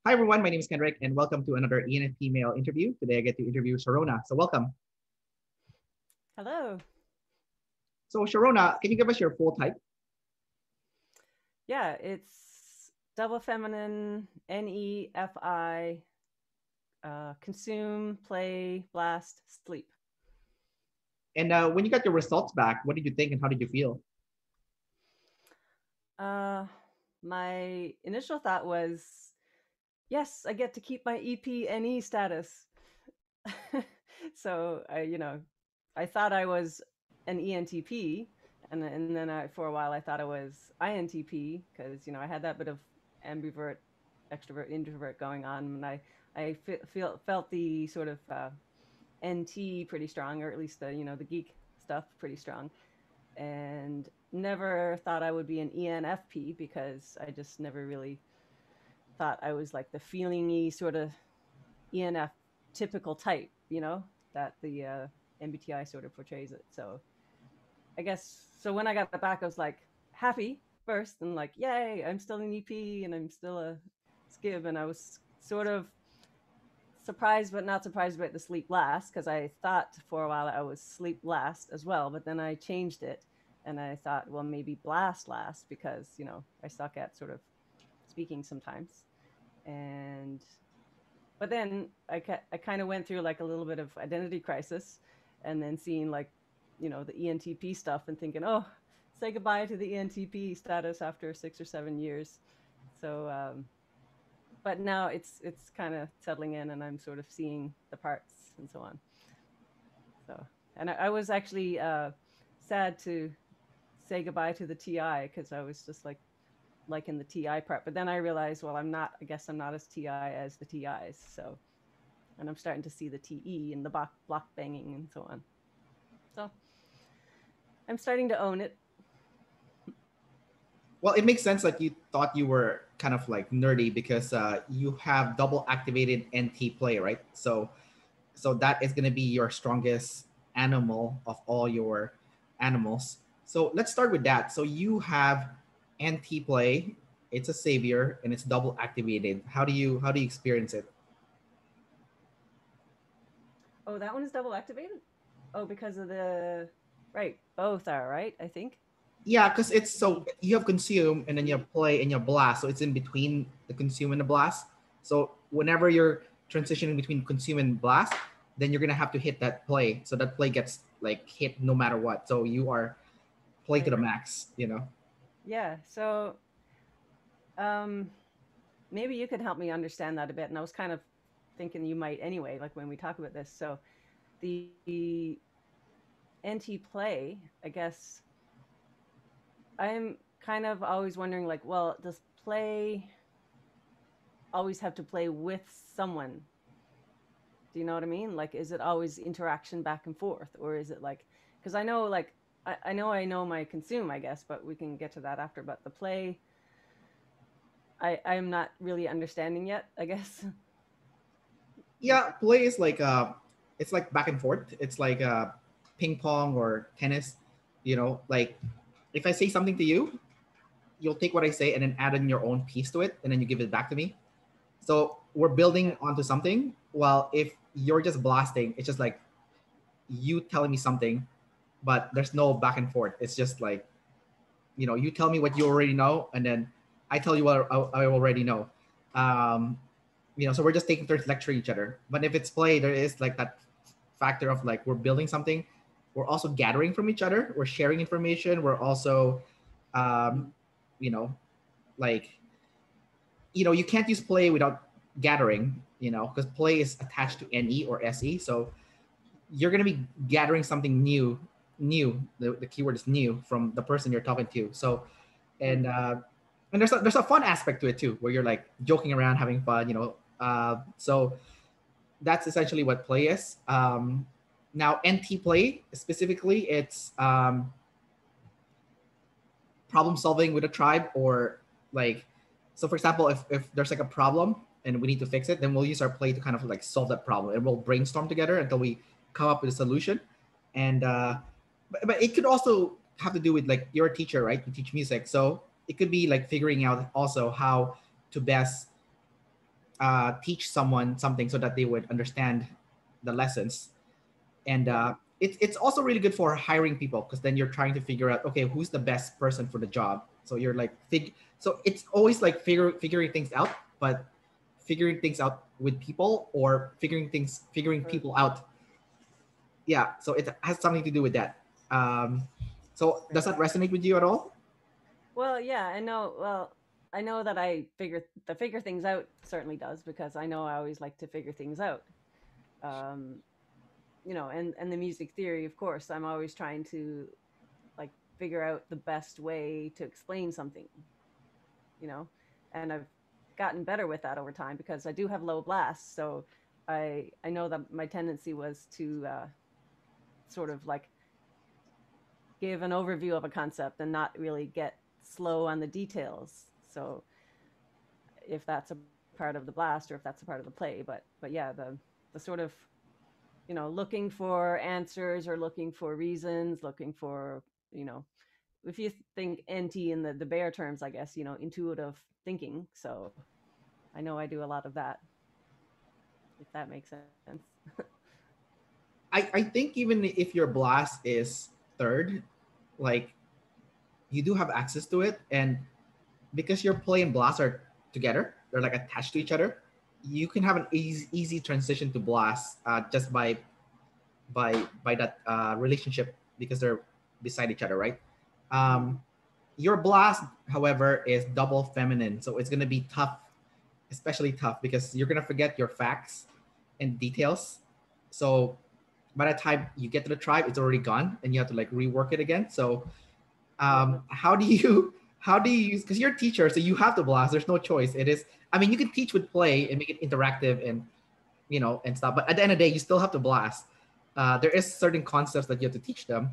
Hi everyone, my name is Kendrick and welcome to another ENFP male interview. Today I get to interview Sharona. So welcome. Hello. So Sharona, can you give us your full type? Yeah, it's double feminine, Ne-Fi, consume, play, blast, sleep. And when you got your results back, what did you think and how did you feel? Uh, my initial thought was, yes, I get to keep my EPNE status. So I thought I was an ENTP, and then for a while I thought I was INTP because I had that bit of ambivert, extrovert, introvert going on, and felt the sort of NT pretty strong, or at least the geek stuff pretty strong, and never thought I would be an ENFP because I just never really thought I was like the feelingy sort of ENF typical type, that the MBTI sort of portrays it. So I guess so when I got it back, I was like happy first and like, yay, I'm still an EP and I'm still a skib. And I was sort of surprised, but not surprised about the sleep last because I thought for a while I was sleep last as well. But then I changed it and I thought, well, maybe blast last because, I suck at sort of speaking sometimes. And but then I kind of went through like a little bit of identity crisis and then seeing like the ENTP stuff and thinking, oh, say goodbye to the ENTP status after 6 or 7 years. So but now it's kind of settling in and I'm sort of seeing the parts and so on. So and I was actually sad to say goodbye to the TI because I was just like in the TI part, but then I realized, well, I guess I'm not as TI as the TIs. So and I'm starting to see the TE and the block banging and so on. So I'm starting to own it. Well, it makes sense that you thought you were kind of like nerdy because you have double activated NT play, right? So that is going to be your strongest animal of all your animals. So let's start with that. So you have NT play, it's a savior and it's double activated. How do you experience it? Oh, that one is double activated. Oh, because of the right. Both are right. I think. Yeah, because it's so The you have consume and then you have play and you have blast. So it's in between the consume and the blast. So whenever you're transitioning between consume and blast, then you're gonna have to hit that play. So that play gets like hit no matter what. So you are play to right. the max. Yeah. So um, maybe you could help me understand that a bit. And I was kind of thinking you might anyway, like when we talk about this. So the NT play, I guess I'm kind of always wondering, like, well, does play always have to play with someone? Do you know what I mean? Like, is it always interaction back and forth, or is it like? Because I know, like, I know my consume, I guess, but we can get to that after. But the play, I'm not really understanding yet, I guess. Yeah, play is like it's like back and forth. It's like ping pong or tennis. Like if I say something to you, you'll take what I say and then add in your own piece to it, and then you give it back to me. So we're building onto something. While if you're just blasting, it's just like you telling me something, but there's no back and forth. It's just like you tell me what you already know, and then I tell you what I already know. Um, so we're just taking turns lecturing each other. But if it's play, there is like that factor of like we're building something. We're also gathering from each other. We're sharing information. We're also, um, you know, like you can't use play without gathering. Because play is attached to NE or SE. So you're gonna be gathering something new. New. The keyword is new from the person you're talking to. So and Mm. uh, and there's a fun aspect to it too, where you're like joking around, having fun. So that's essentially what play is. Now, NT play specifically, it's problem solving with a tribe, or like, so for example, if there's like a problem and we need to fix it, then we'll use our play to kind of like solve that problem, and we'll brainstorm together until we come up with a solution. And but it could also have to do with like you're a teacher, right? You teach music, so it could be like figuring out also how to best teach someone something so that they would understand the lessons. And Yeah. it's also really good for hiring people, because then you're trying to figure out, okay, who's the best person for the job. So you're like so it's always like figuring things out, but figuring things out with people, or figuring Or, people out. Yeah, so it has something to do with that. So does right. that resonate with you at all? Well, yeah, I know. Well, I know that figure things out certainly does, because I know I always like to figure things out. Um, and the music theory, of course, I'm always trying to like figure out the best way to explain something, you know, and I've gotten better with that over time because I do have low blasts. So I know that my tendency was to sort of like give an overview of a concept and not really get slow on the details. So if that's a part of the blast or if that's a part of the play, but yeah, the sort of looking for answers or looking for reasons, looking for you know if you think NT in the bear terms, I guess intuitive thinking. So I know I do a lot of that, if that makes sense. I think even if your blast is third, like, you do have access to it, and because your play and blast are together, they're like attached to each other. You can have an easy transition to blast, just by that relationship, because they're beside each other, right? Mm. Um, your blast, however, is double feminine, so it's gonna be tough, especially tough, because you're gonna forget your facts and details. So by the time you get to the tribe, it's already gone, and you have to like rework it again. So Yeah. how do you use, because you're a teacher, so you have to blast, there's no choice. It is, I mean, you can teach with play and make it interactive and and stuff, but at the end of the day you still have to blast. There is certain concepts that you have to teach them.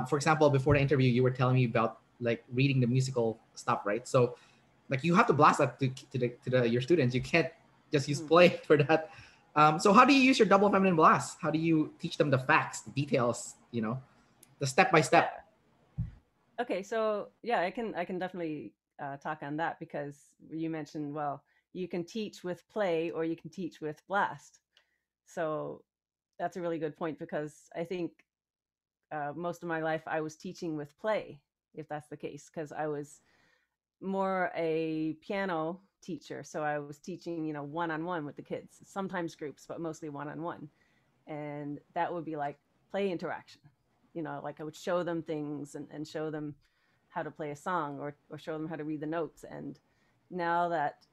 For example, before the interview you were telling me about like reading the musical stuff, right? So like you have to blast that to your students. You can't just use Mm. play for that. So how do you use your double feminine blast? How do you teach them the facts, the details, the step by Yeah. step? Okay, so yeah, I can definitely talk on that, because you mentioned, well, you can teach with play or you can teach with blast. So that's a really good point, because I think most of my life I was teaching with play, if that's the case, because I was more a piano teacher. So I was teaching, one on one with the kids, sometimes groups, but mostly one on one. And that would be like play interaction. Like I would show them things and show them how to play a song, or show them how to read the notes. And now that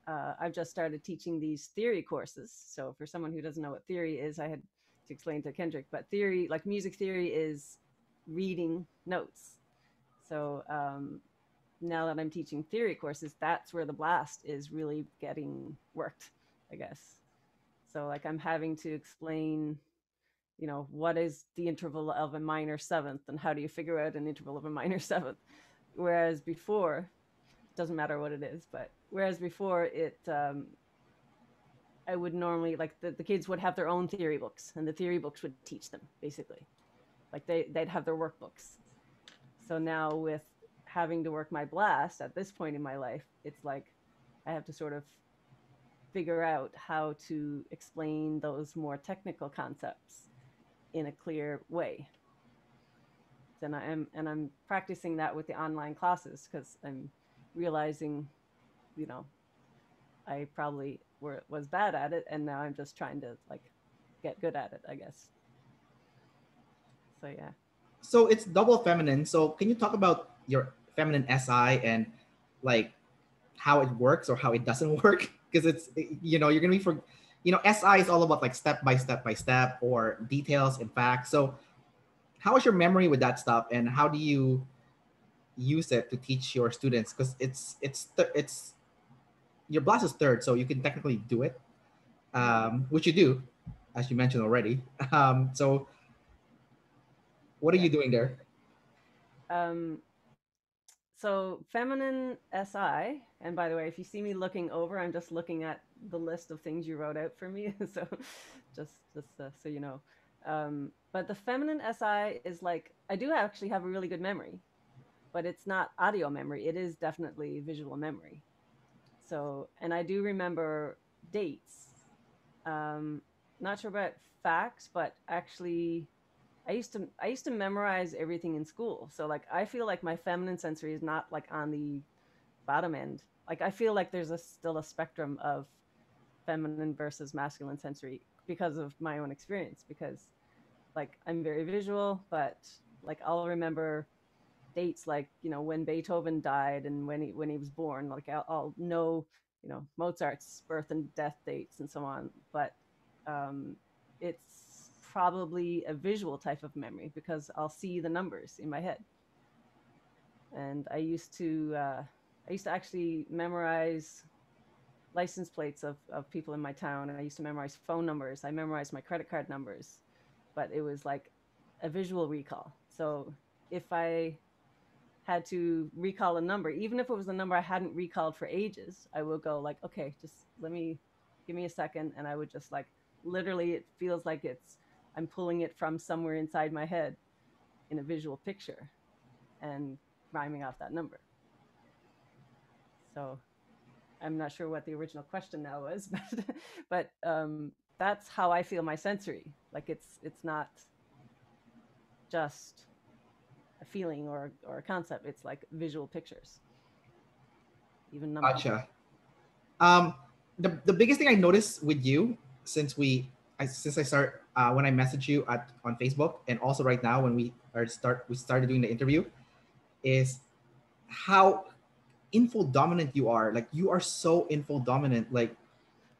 I've just started teaching these theory courses. So for someone who doesn't know what theory is, I had to explain to Kendrick, but theory, like music theory, is reading notes. So now that I'm teaching theory courses, that's where the blast is really getting worked, I guess. So like I'm having to explain, what is the interval of a minor seventh and how do you figure out an interval of a minor seventh? Whereas before, doesn't matter what it is, but whereas before I would normally like the kids would have their own theory books and the theory books would teach them basically. Like they'd have their workbooks. So now with having to work my blast at this point in my life, it's like I have to sort of figure out how to explain those more technical concepts in a clear way. And I'm practicing that with the online classes, because I'm realizing, you know, I probably was bad at it, and now I'm just trying to like get good at it, I guess. So yeah. So it's double feminine. So can you talk about your feminine SI and like how it works or how it doesn't work? Because you're gonna be SI is all about like step by step by step or details and facts. So how is your memory with that stuff, and how do you use it to teach your students? Because it's your blast is third, so you can technically do it, Mm. which you do, as you mentioned already. So what are Yeah. you doing there? Um, so feminine SI, and by the way, if you see me looking over, I'm just looking at the list of things you wrote out for me. So just so you know. But the feminine SI is like I do actually have a really good memory, but it's not audio memory. It is definitely visual memory. So, and I do remember dates. Um, Not sure about facts, but actually, I used to memorize everything in school. So like I feel like my feminine sensory is not like on the bottom end. Like I feel like there's still a spectrum of feminine versus masculine sensory because of my own experience. Because like I'm very visual, but like I'll remember dates like when Beethoven died and when he was born. Like I'll know Mozart's birth and death dates and so on. But um, it's probably a visual type of memory because I'll see the numbers in my head. And I used to actually memorize license plates of people in my town, and I used to memorize phone numbers. I memorized my credit card numbers, but it was like a visual recall. So if I had to recall a number, even if it was a number I hadn't recalled for ages, I would go like, okay, just give me a second. And I would just like, literally, it feels like I'm pulling it from somewhere inside my head in a visual picture and rhyming off that number. So I'm not sure what the original question now was, but that's how I feel my sensory. Like it's not just a feeling or a concept. It's like visual pictures, even numbers. Gotcha. Um, the biggest thing I noticed with you since I start when I message you on Facebook, and also right now when we started doing the interview, is how info dominant you are. Like you are so info dominant. Like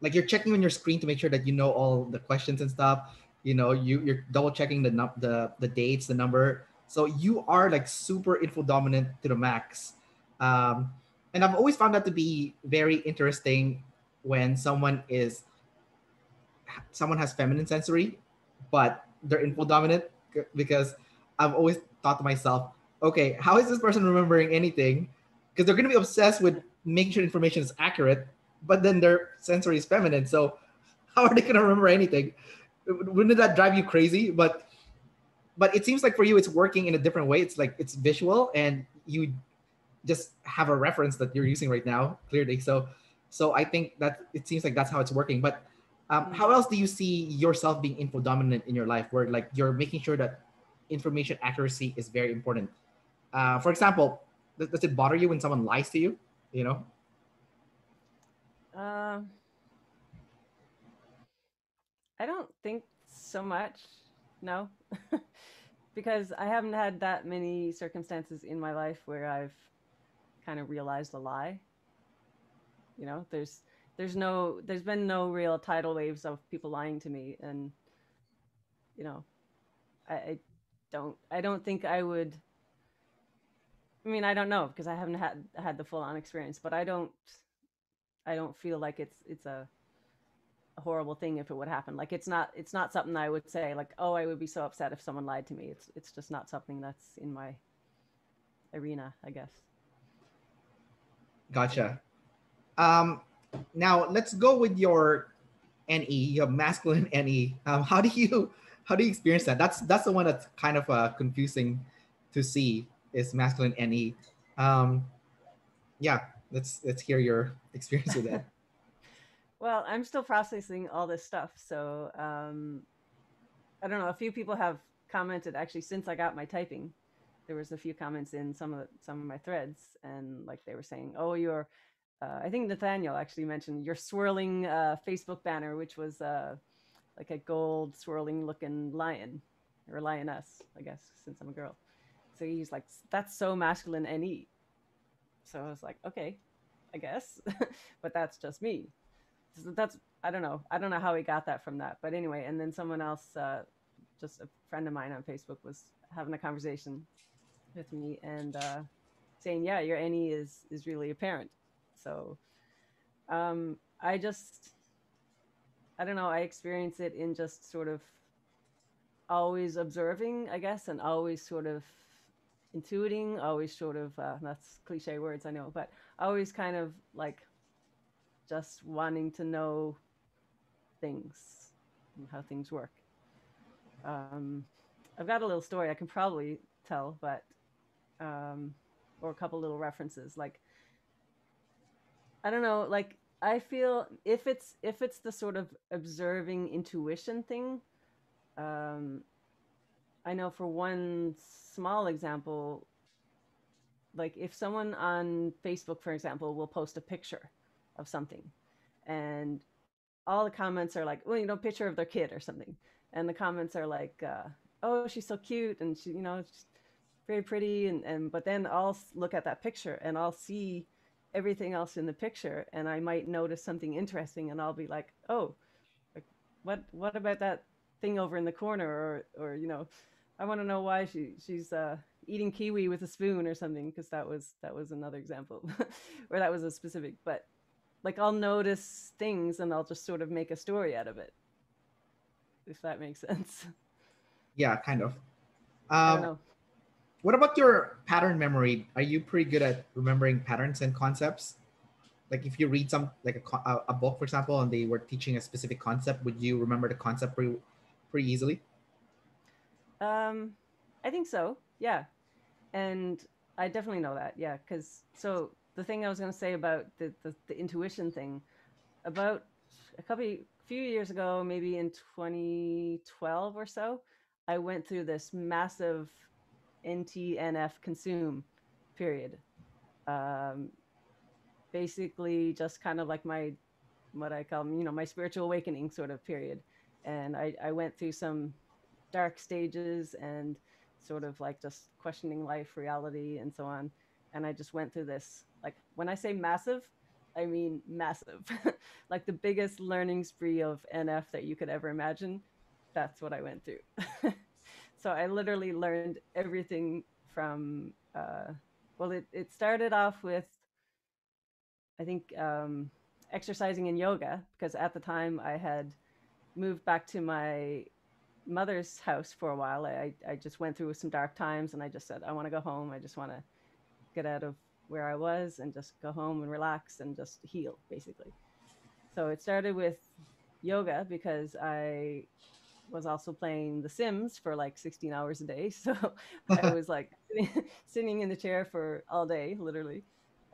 you're checking on your screen to make sure that you know all the questions and stuff. You're double checking the dates, the number. So you are like super info dominant to the max. Um, and I've always found that to be very interesting when someone has feminine sensory, but they're info dominant, because I've always thought to myself, okay, how is this person remembering anything? Because they're going to be obsessed with making sure information is accurate, but then their sensory is feminine. So how are they going to remember anything? Wouldn't that drive you crazy? But it seems like for you, it's working in a different way. It's like it's visual, and you just have a reference that you're using right now clearly. So I think that it seems like that's how it's working. But how else do you see yourself being info dominant in your life, where like you're making sure that information accuracy is very important? For example, does it bother you when someone lies to you? You know. Um, I don't think so much. No, because I haven't had that many circumstances in my life where I've kind of realized a lie. You know, there's been no real tidal waves of people lying to me, and you know, I don't think I would. I mean, I don't know because I haven't had the full on experience, but I don't feel like it's a horrible thing if it would happen. Like it's not something I would say like, oh, I would be so upset if someone lied to me. It's just not something that's in my arena, I guess. Gotcha. Um, Now let's go with your NE, your masculine NE. How do you experience that? That's the one that's kind of confusing to see, is masculine NE. Um, yeah, let's hear your experience with that. Well, I'm still processing all this stuff, so I don't know. A few people have commented actually since I got my typing. There was a few comments in some of my threads, and like they were saying, "Oh, you're." I think Nathaniel actually mentioned your swirling Facebook banner, which was like a gold swirling looking lion or lioness, I guess, since I'm a girl. So he's like, "That's so masculine and E." So I was like, "Okay, I guess," but that's just me. So that's I don't know how he got that from that, but anyway. And then someone else, just a friend of mine on Facebook, was having a conversation with me and saying, "Yeah, your NE is really apparent." So I don't know. I experience it in just sort of always observing, I guess, and always sort of intuiting, always sort of that's cliche words, I know, but always kind of like just wanting to know things and how things work. Um, I've got a little story I can probably tell, but or a couple little references. Like I don't know, like I feel if it's the sort of observing intuition thing, um I know for one small example, like if someone on Facebook, for example, will post a picture of something and all the comments are like, well, you know, picture of their kid or something. And the comments are like, oh, she's so cute and she, you know, she's very pretty. And, but then I'll look at that picture and I'll see everything else in the picture and I might notice something interesting and I'll be like, oh, like what about that thing over in the corner or you know, I want to know why she's eating kiwi with a spoon or something because that was another example where that was a specific. But like I'll notice things and I'll just sort of make a story out of it, if that makes sense. Yeah, kind of. I don't Um, know. what about your pattern memory? Are you pretty good at remembering patterns and concepts? Like if you read some like a book, for example, and they were teaching a specific concept, would you remember the concept pretty easily? Um, I think so. Yeah, and I definitely know that. Yeah, because so the thing I was going to say about the intuition thing, about few years ago, maybe in 2012 or so, I went through this massive NTNF consume period. Um, Basically, just kind of like my what I call, you know, my spiritual awakening sort of period. And I went through some dark stages and sort of like just questioning life, reality, and so on. And I just went through this. Like when I say massive, I mean massive. Like the biggest learning spree of NF that you could ever imagine. That's what I went through. So I literally learned everything from, well, it started off with, I think, exercising and yoga, because at the time I had moved back to my mother's house for a while. I just went through some dark times and I just said, I want to go home. I just want to get out of where I was and just go home and relax and just heal, basically. So it started with yoga because I was also playing The Sims for like 16 hours a day. So I was like sitting in the chair for all day, literally.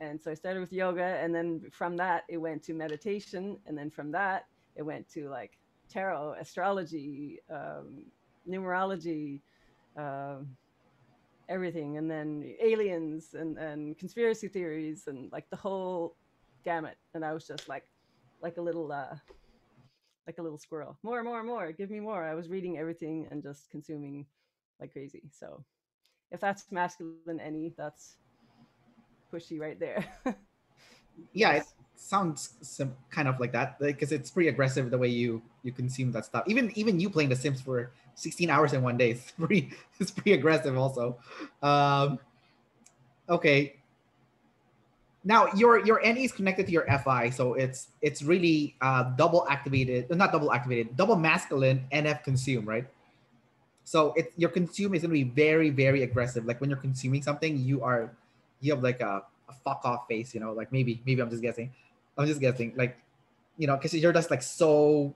And so I started with yoga. And then from that, it went to meditation. And then from that, it went to like tarot, astrology, numerology, um, everything. And then aliens and conspiracy theories and like the whole gamut. And I was just like a little, like a little squirrel. More, more, more. Give me more. I was reading everything and just consuming like crazy. So if that's masculine any, that's pushy right there. Yeah, it Yes. sounds kind of like that because it's pretty aggressive the way you consume that stuff. Even you playing The Sims for 16 hours in one day, it's pretty aggressive also. Um, okay, now your NE is connected to your FI, so it's really double activated, not double activated, double masculine NF consume, right? So it your consume is going to be very aggressive. Like when you're consuming something, you have like a fuck off face, you know, like maybe I'm just guessing, like, you know, because you're just like so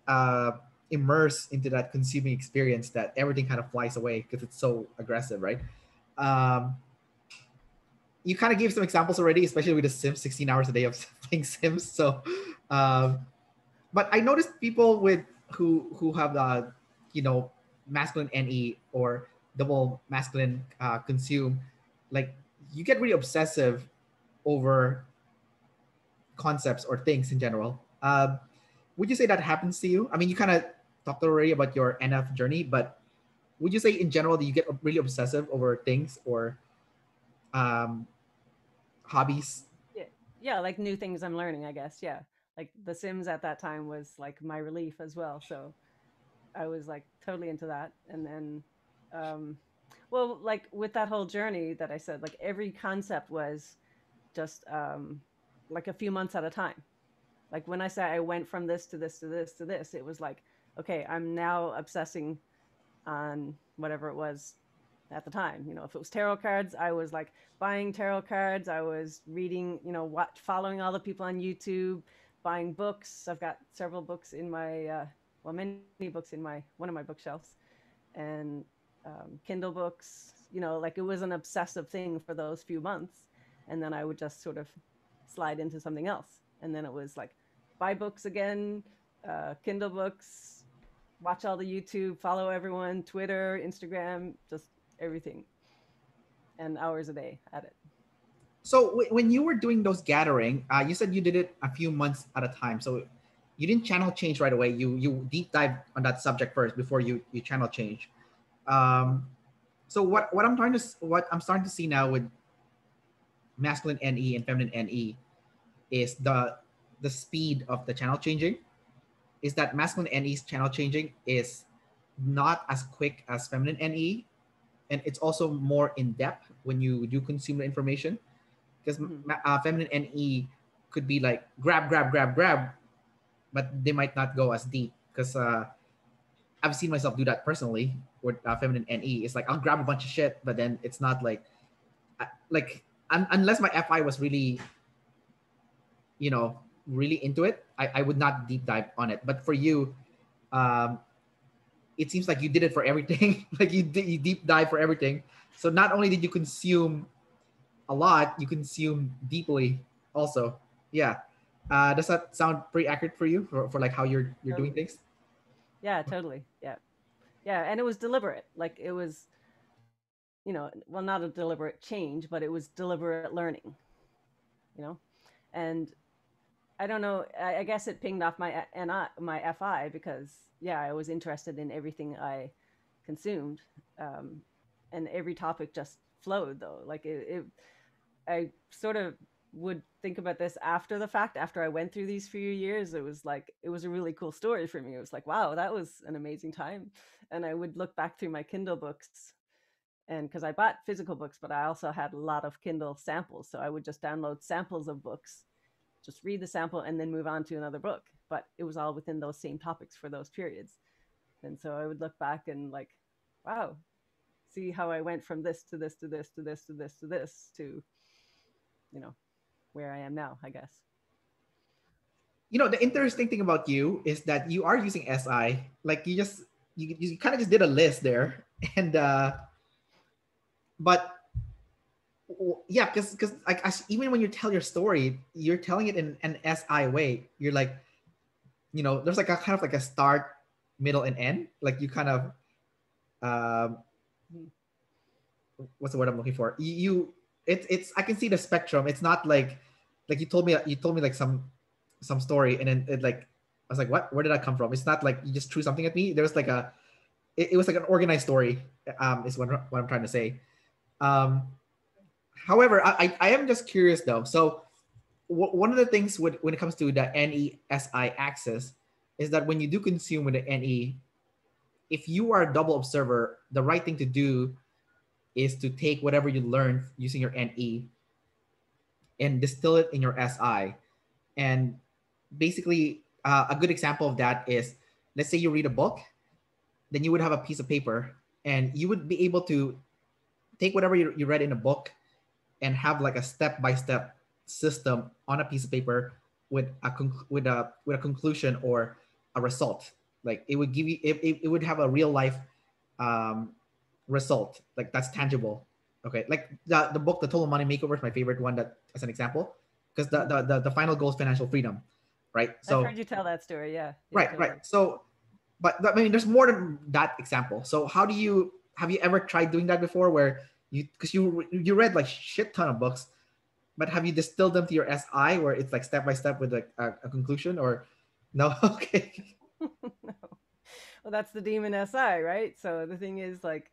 uh immersed into that consuming experience that everything kind of flies away because it's so aggressive, right? um you kind of gave some examples already, especially with the Sims, 16 hours a day of playing Sims. So, um, but I noticed people with who have you know, masculine NE or double masculine consume, like you get really obsessive over concepts or things in general. Would you say that happens to you? I mean, you kind of talked already about your NF journey, but would you say in general that you get really obsessive over things or um, hobbies? Yeah. Yeah. Like new things I'm learning, I guess. Yeah. Like The Sims at that time was like my relief as well. So I was like totally into that. And then, um, well, like with that whole journey that I said, like every concept was just like a few months at a time. Like when I say I went from this to this to this to this, it was like, okay, I'm now obsessing on whatever it was at the time. You know, if it was tarot cards, I was like buying tarot cards. I was reading, you know, following all the people on YouTube, buying books. I've got several books in my, well, many books in my one of my bookshelves, and Kindle books. You know, like it was an obsessive thing for those few months, and then I would just sort of slide into something else. And then it was like buy books again, Kindle books, watch all the YouTube, follow everyone, Twitter, Instagram, just everything, and hours a day at it. So when you were doing those gathering, you said you did it a few months at a time. So you didn't channel change right away. You deep dive on that subject first before you channel change. Um, so what I'm starting to see now with masculine NE and feminine NE is the speed of the channel changing. Is that masculine NE's channel changing is not as quick as feminine NE, and it's also more in depth when you do consume the information, because feminine NE could be like grab, grab, grab, grab, but they might not go as deep because I've seen myself do that personally with feminine NE. It's like I'll grab a bunch of shit, but then it's not like unless my FI was really, you know, really into it, I would not deep dive on it. But for you, um, it seems like you did it for everything. Like you deep dive for everything. So not only did you consume a lot, you consume deeply also. Yeah. Does that sound pretty accurate for you for like how you're doing Totally. things? Yeah, totally. Yeah. Yeah. And it was deliberate. Like it was, well, not a deliberate change, but it was deliberate learning, you know? And I don't know. I guess it pinged off my FI because yeah, I was interested in everything I consumed, um, and every topic just flowed though. Like I sort of would think about this after the fact. After I went through these few years, it was like it was a really cool story for me. It was like, wow, that was an amazing time, and I would look back through my Kindle books. And because I bought physical books, but I also had a lot of Kindle samples. So I would just download samples of books, just read the sample and then move on to another book, but it was all within those same topics for those periods. And so I would look back and like, wow, see how I went from this to this to this to this to this to this to, you know, where I am now, I guess. You know, the interesting thing about you is that you are using SI. Like you kind of just did a list there, and but yeah, because like even when you tell your story, you're telling it in an SI way. You're like, you know, there's like a kind of like a start, middle, and end. Like you kind of um, Mhm. what's the word I'm looking for? It's I can see the spectrum. It's not like you told me like some story, and then it like I was like, what? Where did that come from? It's not like you just threw something at me. There was like it was like an organized story. Is what I'm trying to say. Um, However, I am just curious though. So one of the things when it comes to the NESI axis is that when you do consume with the NE, if you are a double observer, the right thing to do is to take whatever you learned using your NE and distill it in your SI. And basically, a good example of that is, let's say you read a book, then you would have a piece of paper, and you would be able to take whatever you read in a book and have like a step by step system on a piece of paper with a conclusion or a result. Like it would give you it would have a real life um, result, like that's tangible. Okay, like the book The Total Money Makeover is my favorite one, that as an example, because the final goal is financial freedom, right? I've So heard you tell that story. Yeah. Yeah, right. totally. So but I mean, there's more than that example. So how do you have you ever tried doing that before, where because you read like shit ton of books, but have you distilled them to your SI where it's like step by step with like a conclusion, or no? Okay. No. Well, that's the demon SI, right? So the thing is like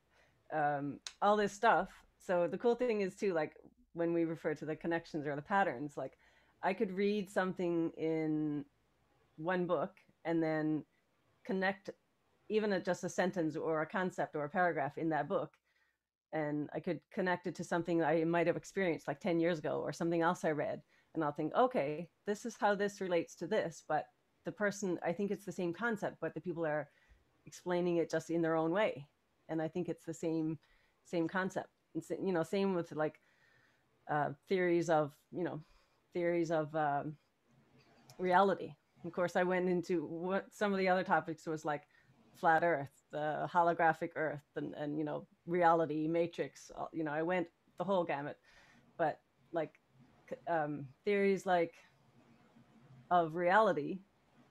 all this stuff. So the cool thing is too, like when we refer to the connections or the patterns, like I could read something in one book and then connect even just a sentence or a concept or a paragraph in that book, and I could connect it to something I might have experienced like 10 years ago or something else I read, and I'll think, okay, this is how this relates to this, but the person, I think it's the same concept, but the people are explaining it just in their own way, and I think it's the same concept. And same with like theories of theories of reality. Of course, I went into what some of the other topics was like flat Earth, the holographic Earth, and reality matrix. I went the whole gamut, but like theories like of reality,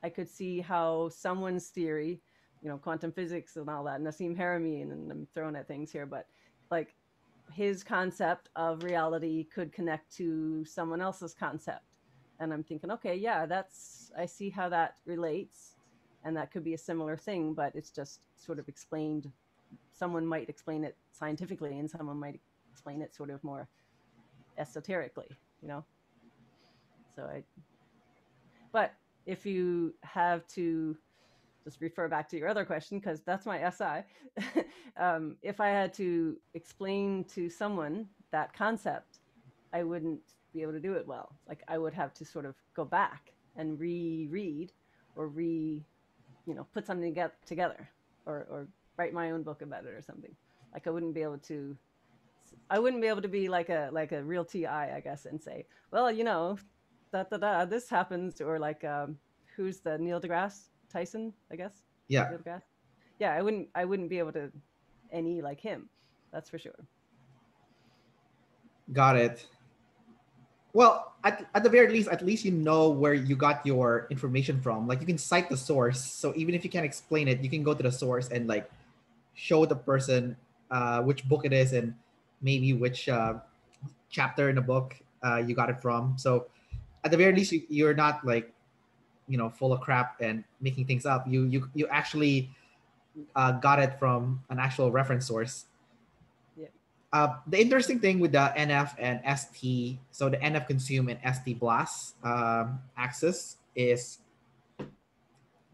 I could see how someone's theory, quantum physics and all that, Nassim Haramein, and I'm throwing at things here, but like his concept of reality could connect to someone else's concept. And I'm thinking, okay, yeah, I see how that relates. And that could be a similar thing, but it's just sort of explained. Someone might explain it scientifically, and someone might explain it sort of more esoterically, So but if you have to just refer back to your other question, because that's my SI. If I had to explain to someone that concept, I wouldn't be able to do it well. Like I would have to sort of go back and reread or put something together, or write my own book about it or something. Like I wouldn't be able to be like a real TI, I guess, and say, well, this happens, or like who's the Neil deGrasse Tyson, I guess. Yeah, Neil deGrasse. Yeah, I wouldn't be able to any like him. That's for sure. got it. Well, at the very least, at least you know where you got your information from. Like you can cite the source. So even if you can't explain it, you can go to the source and like show the person which book it is and maybe which chapter in the book you got it from. So at the very least, you're not like full of crap and making things up. You actually got it from an actual reference source. Yeah. The interesting thing with the NF and ST, so the NF consume and ST blast axis is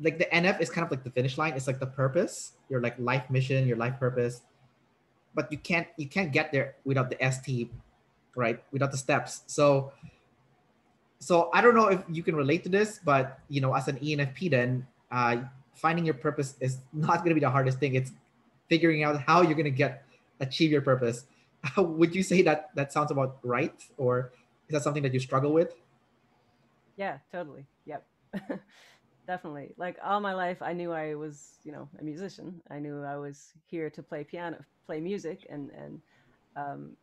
like the NF is kind of like the finish line. It's like the purpose, your like life mission, your life purpose. But you can't get there without the ST, right? Without the steps. So I don't know if you can relate to this, but as an ENFP, then finding your purpose is not going to be the hardest thing. It's figuring out how you're going to achieve your purpose. Would you say that that sounds about right, or is that something that you struggle with? Yeah, totally. Yep. Definitely. Like all my life, I knew I was, a musician. I knew I was here to play piano, play music, and um,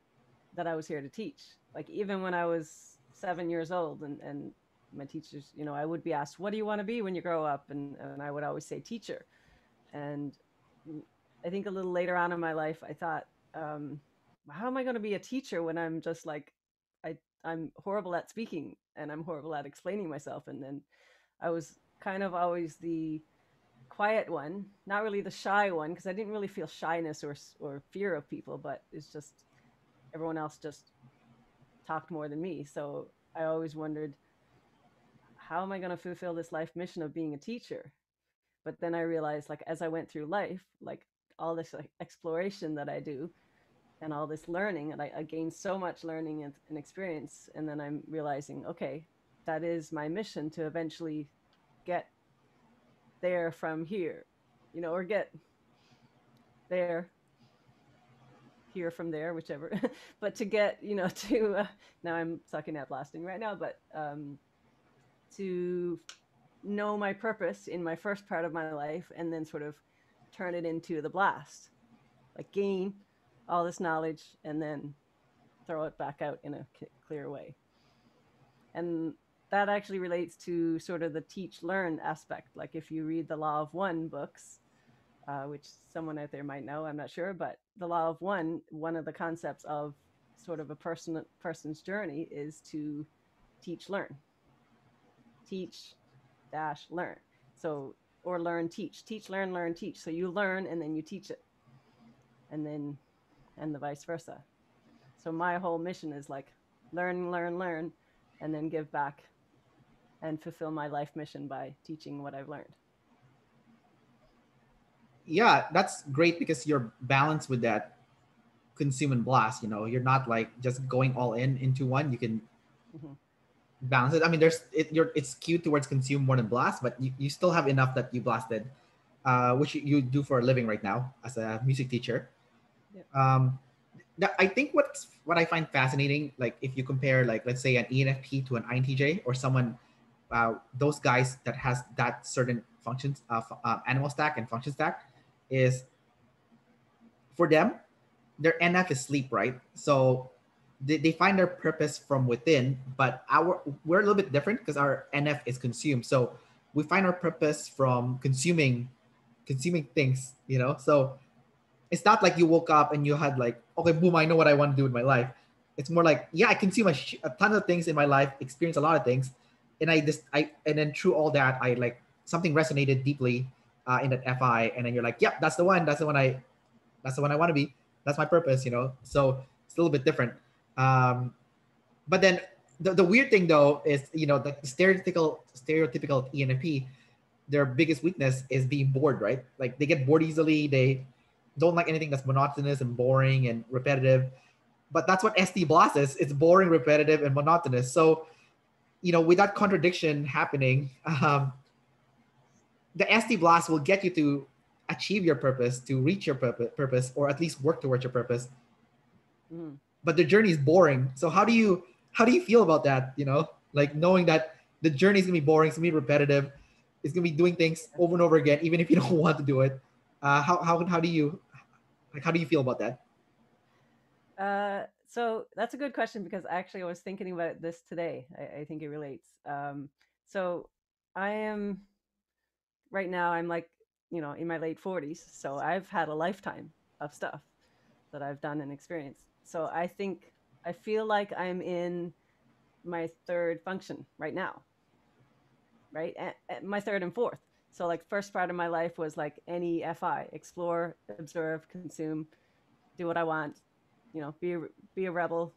that I was here to teach. Like even when I was 7 years old, and my teachers, I would be asked, "What do you want to be when you grow up?" And I would always say teacher. And I think a little later on in my life, I thought, um, how am I going to be a teacher when I'm just like, I'm horrible at speaking and I'm horrible at explaining myself. And then I was kind of always the quiet one, not really the shy one, because I didn't really feel shyness or fear of people, but it's just everyone else just talked more than me. So I always wondered, how am I going to fulfill this life mission of being a teacher? But then I realized, like, as I went through life, like all this like, exploration that I do and all this learning, and I gained so much learning and experience. And then I'm realizing, okay, that is my mission to eventually get there from here, or get there here from there, whichever. But to get, to now I'm sucking at blasting right now, but to know my purpose in my first part of my life and then sort of turn it into the blast, like gain all this knowledge and then throw it back out in a clear way. And that actually relates to sort of the teach learn aspect. Like if you read the Law of One books, which someone out there might know, I'm not sure, but the Law of one of the concepts of sort of a person's journey is to teach learn, teach dash learn. So, or learn teach learn teach. So you learn and then you teach it, and then and the vice versa. So my whole mission is like learn, and then give back and fulfill my life mission by teaching what I've learned. Yeah, that's great because you're balanced with that consume and blast. You're not like just going all in into one. You can Mm-hmm. balance it. I mean, it's skewed towards consume more than blast, but you still have enough that you blasted, which you do for a living right now as a music teacher. Yep. Um, I think what I find fascinating, like if you compare, like let's say an ENFP to an INTJ or someone, those guys that has that certain functions of animal stack and function stack, is for them, their NF is sleep, right? So they find their purpose from within, but we're a little bit different because our NF is consumed. So we find our purpose from consuming things, you know. So it's not like you woke up and you had like, okay, boom, I know what I want to do with my life. It's more like, yeah, I consume a ton of things in my life, experience a lot of things, and and then through all that, I like something resonated deeply in that FI, and then you're like, yep, that's the one I want to be. That's my purpose, you know. So it's a little bit different. Um, but then the weird thing though is, you know, the stereotypical ENFP, their biggest weakness is being bored, right? Like they get bored easily. They don't like anything that's monotonous and boring and repetitive. But that's what ST Blast is. It's boring, repetitive, and monotonous. So, you know, with that contradiction happening, the ST Blast will get you to achieve your purpose, to reach your purpose, or at least work towards your purpose. Mm. But the journey is boring. So how do you feel about that? You know, like knowing that the journey is gonna be boring, it's gonna be repetitive, it's gonna be doing things over and over again, even if you don't want to do it. How do you how do you feel about that? So that's a good question because actually I was thinking about this today. I think it relates. So I am right now, I'm like, in my late 40s. So I've had a lifetime of stuff that I've done and experienced. So I feel like I'm in my third function right now, right? And my third and fourth. So like first part of my life was like NEFI, explore, observe, consume, do what I want, be a rebel,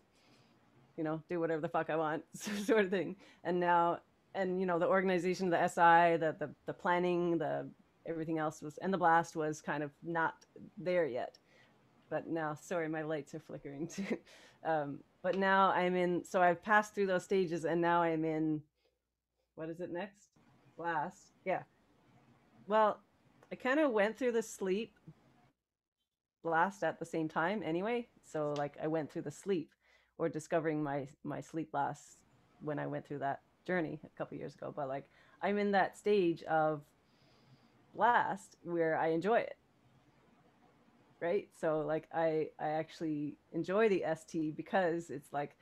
do whatever the fuck I want, sort of thing. And now, and the organization, the SI, the planning, the everything else was, and the blast was kind of not there yet. But now, sorry, my lights are flickering too. But now I'm in. So I've passed through those stages, and now I'm in. What is it next? Blast. Yeah. Well, I kind of went through the sleep blast at the same time anyway. So like I went through the sleep or discovering my sleep blast when I went through that journey a couple years ago. But like I'm in that stage of blast where I enjoy it. Right. So like I actually enjoy the ST because it's like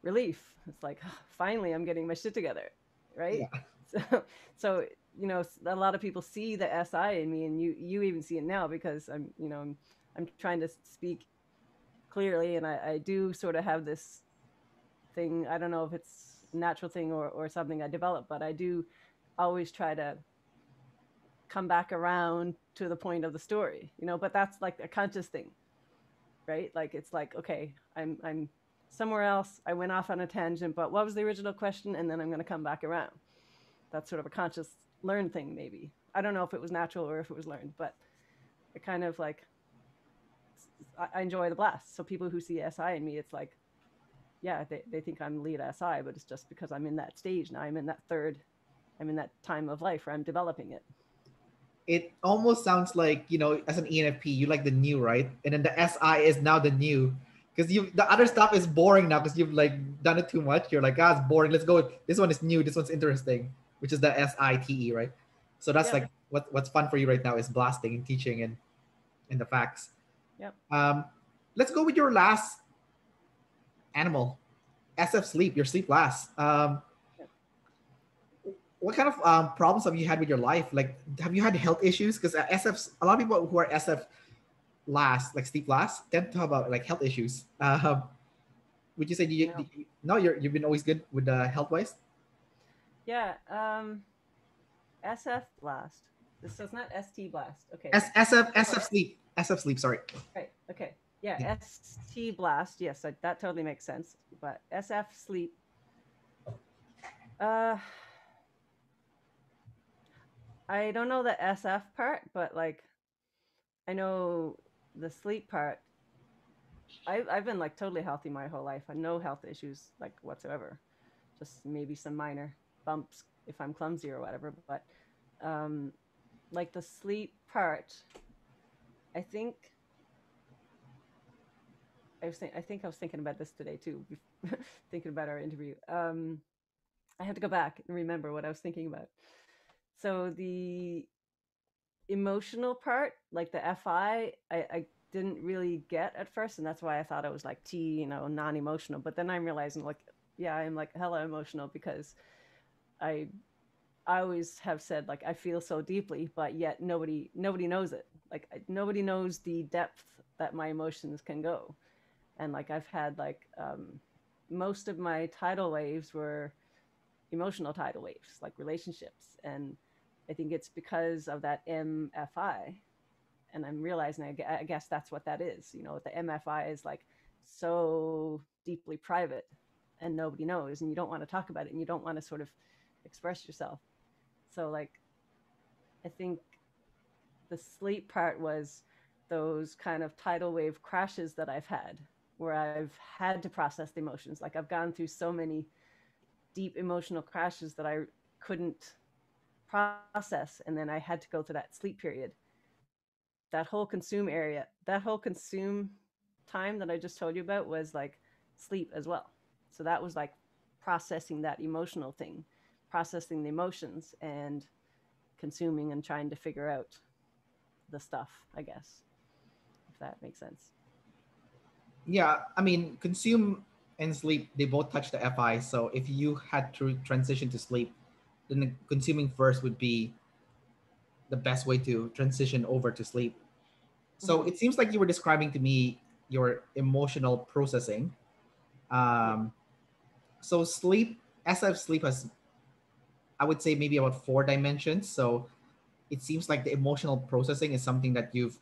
relief. It's like finally I'm getting my shit together. Right. Yeah. So so a lot of people see the SI in me, and you even see it now because I'm trying to speak clearly, and I do sort of have this thing. I don't know if it's a natural thing or something I developed, but I do always try to come back around to the point of the story, but that's like a conscious thing, right? Like it's like, okay, I'm somewhere else. I went off on a tangent, but what was the original question? And then I'm going to come back around. That's sort of a conscious learned thing, maybe. I don't know if it was natural or if it was learned, but it kind of like I enjoy the blast. So people who see SI in me, it's like, yeah, they think I'm lead SI, but it's just because I'm in that stage now. I'm in that time of life where I'm developing it. It almost sounds like, you know, as an ENFP, you like the new, right? And then the SI is now the new. Because you the other stuff is boring now because you've like done it too much. You're like, ah, it's boring. Let's go. This one is new. This one's interesting, which is the SITE, right? So that's Yep. like what's fun for you right now is blasting and teaching and the facts. Yep. Um, let's go with your last animal, SF sleep. Your sleep last. Yep. What kind of problems have you had with your life? Like, have you had health issues? Because SFs, a lot of people who are SF last, like sleep last, tend to have like health issues. Would you say No. no, you've been always good with health wise? Yeah. SF blast. So it's not ST blast. Okay. SF sleep, SF sleep. Sorry. Right. Okay. Yeah. ST blast. Yes, that totally makes sense. But SF sleep. Uh, I don't know the SF part, but like I know the sleep part. I've been like totally healthy my whole life. I no health issues like whatsoever. Just maybe some minor bumps if I'm clumsy or whatever. But um, like the sleep part, I think I think I was thinking about this today too, thinking about our interview. I have to go back and remember what I was thinking about. So the emotional part, like the FI, I didn't really get at first, and that's why I thought it was like T, you know, non-emotional. But then I'm realizing, like, yeah, I'm like hella emotional because I I always have said, like, I feel so deeply, but yet nobody knows it. Like, nobody knows the depth that my emotions can go. And like I've had like most of my tidal waves were emotional tidal waves, like relationships, and I think it's because of that MFI. And I'm realizing, I guess that's what that is. You know, the MFI is like so deeply private and nobody knows, and you don't want to talk about it and you don't want to sort of express yourself. So, like, I think the sleep part was those kind of tidal wave crashes that I've had where I've had to process the emotions. Like, I've gone through so many deep emotional crashes that I couldn't process. And then I had to go through that sleep period. That whole consume area, that whole consume time that I just told you about was like sleep as well. So that was like processing that emotional thing, processing the emotions and consuming and trying to figure out the stuff, I guess, if that makes sense. Yeah, I mean, consume and sleep, they both touch the FI. So if you had to transition to sleep, then the consuming first would be the best way to transition over to sleep. So Mm-hmm. it seems like you were describing to me your emotional processing. Yeah. Um, so sleep, SF sleep has, I would say, maybe about four dimensions. So it seems like the emotional processing is something that you've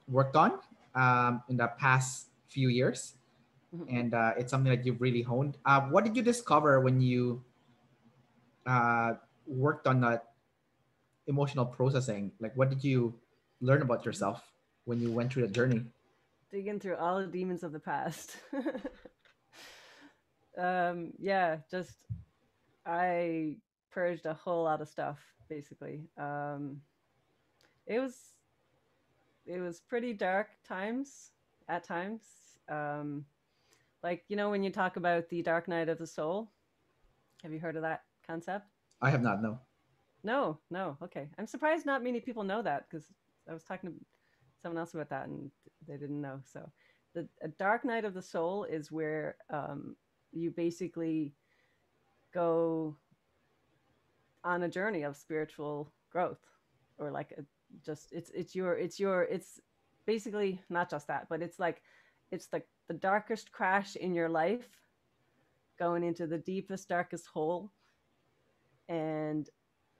worked on in the past few years, Mm-hmm. and it's something that you've really honed. What did you discover when you worked on that emotional processing? Like, what did you learn about yourself when you went through that journey? Digging through all the demons of the past. Yeah, just I purged a whole lot of stuff basically. It was it was pretty dark times at times. Um, like, you know, when you talk about the dark night of the soul, have you heard of that concept? I have not, no. No, no. Okay, I'm surprised not many people know that because I was talking to someone else about that and they didn't know. So, the a dark night of the soul is where you basically go on a journey of spiritual growth, or like just it's basically not just that, but it's like it's the darkest crash in your life, going into the deepest darkest hole and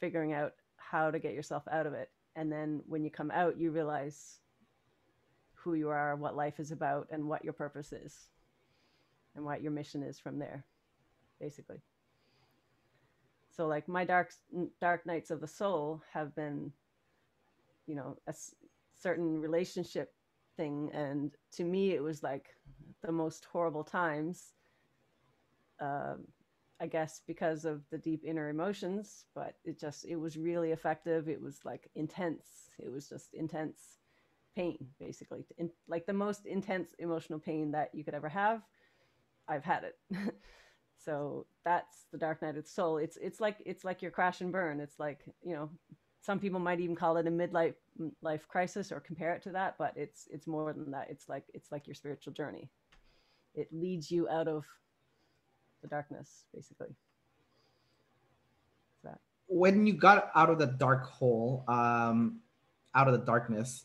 figuring out how to get yourself out of it. And then when you come out, you realize who you are, what life is about, and what your purpose is, and what your mission is from there, basically. So, like, my dark nights of the soul have been, you know, certain relationship thing, and to me, it was like the most horrible times. Um, I guess because of the deep inner emotions, but it was really effective. It was like intense. It was just intense pain, basically. Like the most intense emotional pain that you could ever have. I've had it. So that's the dark night of the soul. It's like your crash and burn. It's like, you know, some people might even call it a midlife life crisis or compare it to that, but it's more than that. It's like your spiritual journey. It leads you out of the darkness, basically. That. When you got out of the dark hole, out of the darkness,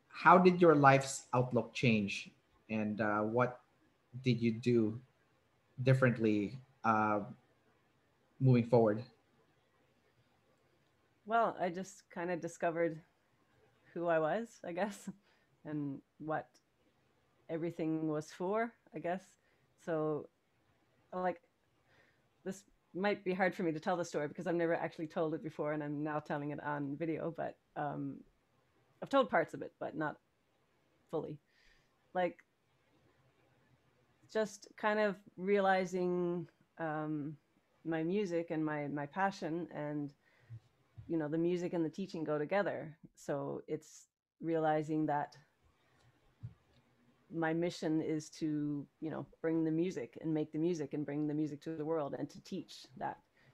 how did your life's outlook change, and what did you do differently moving forward? Well, I just kind of discovered who I was, I guess, and what everything was for, I guess. So, like, this might be hard for me to tell the story because I've never actually told it before, and I'm now telling it on video. But I've told parts of it, but not fully. Like, just kind of realizing um, my music and my passion, and you know, the music and the teaching go together. So it's realizing that my mission is to, you know, bring the music and make the music and bring the music to the world and to teach that.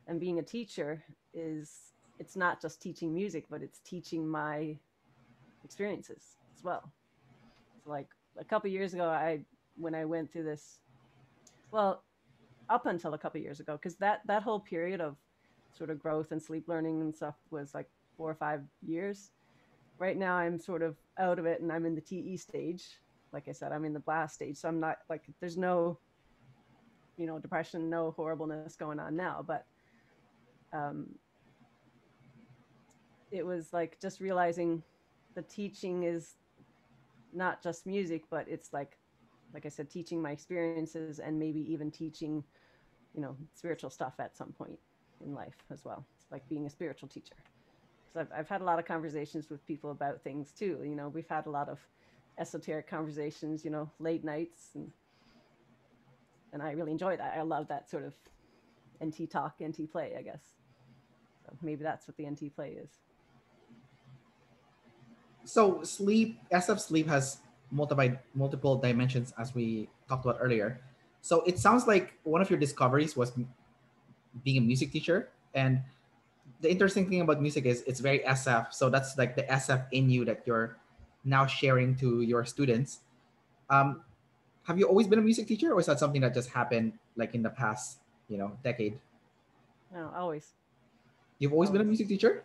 And being a teacher is, it's not just teaching music, but it's teaching my experiences as well. So like a couple years ago, when I went through this, well, up until a couple years ago, because that whole period of sort of growth and sleep learning and stuff was like 4 or 5 years. Right now, I'm sort of out of it, and I'm in the TE stage. Like I said, I'm in the blast stage, so I'm not like there's no depression, no horribleness going on now, but um, it was like just realizing the teaching is not just music, but it's like I said, teaching my experiences and maybe even teaching, spiritual stuff at some point in life as well. It's like being a spiritual teacher. Because I've had a lot of conversations with people about things too. We've had a lot of esoteric conversations, late nights, and I really enjoy that. I love that sort of NT talk, NT play, I guess. So maybe that's what the NT play is. So sleep, SF sleep has multiple dimensions, as we talked about earlier. So it sounds like one of your discoveries was being a music teacher. And the interesting thing about music is it's very SF. So that's like the SF in you that you're now sharing to your students. Um, have you always been a music teacher, or is that something that just happened like in the past, decade? No, always, You've always been a always. music teacher?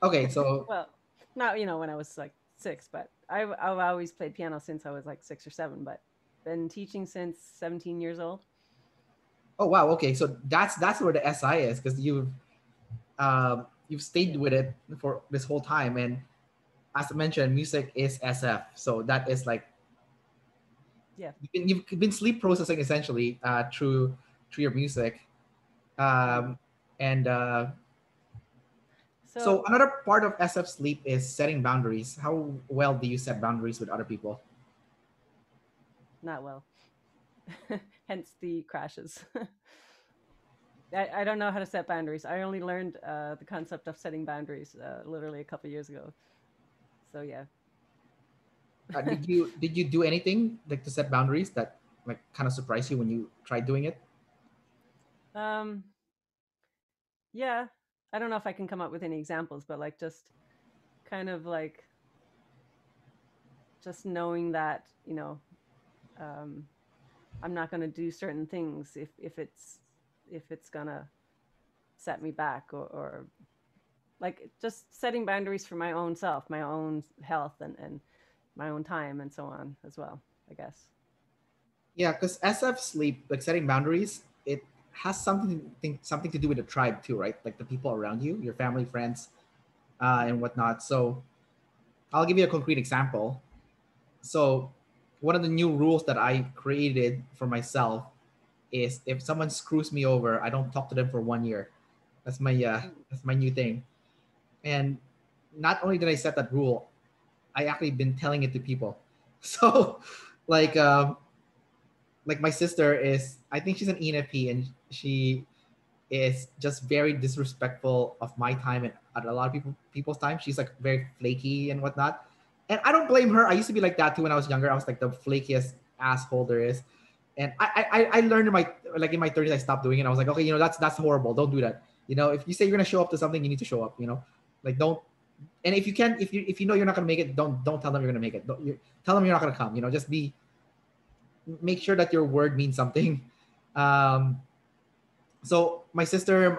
Okay, so Well, not when I was like 6, but I've always played piano since I was like 6 or 7, but been teaching since 17 years old. oh wow, okay, so that's where the SI is, because you've stayed Yeah, with it for this whole time, and as I mentioned, music is SF, so that is like yeah. you've been sleep processing essentially through your music, Mm. um, and so So another part of SF sleep is setting boundaries. How well do you set boundaries with other people? not well, hence the crashes. I don't know how to set boundaries. I only learned the concept of setting boundaries literally a couple years ago. So yeah. Did you do anything like to set boundaries that like kind of surprised you when you tried doing it? um, yeah. I don't know if I can come up with any examples, but like just kind of like just knowing that um, I'm not going to do certain things if it's gonna set me back, or like just setting boundaries for my own self, my own health, and my own time and so on as well, I guess. Yeah, because SF sleep, like setting boundaries, it has something to do with the tribe too, right? Like the people around you, your family, friends, and whatnot. So I'll give you a concrete example. So one of the new rules that I created for myself is if someone screws me over, I don't talk to them for 1 year. That's my new thing. And not only did I set that rule, I actually been telling it to people. So like my sister is, I think she's an ENFP, and she is just very disrespectful of my time and at a lot of people's time. She's like very flaky and whatnot. And I don't blame her. I used to be like that too when I was younger. I was like the flakiest asshole there is. And I learned in my 30s, I stopped doing it. I was like, okay, that's horrible. Don't do that. If you say you're gonna show up to something, you need to show up. Like don't. And if you can, if you know you're not gonna make it, don't tell them you're gonna make it. Tell them you're not gonna come. Just make sure that your word means something. Um, so my sister,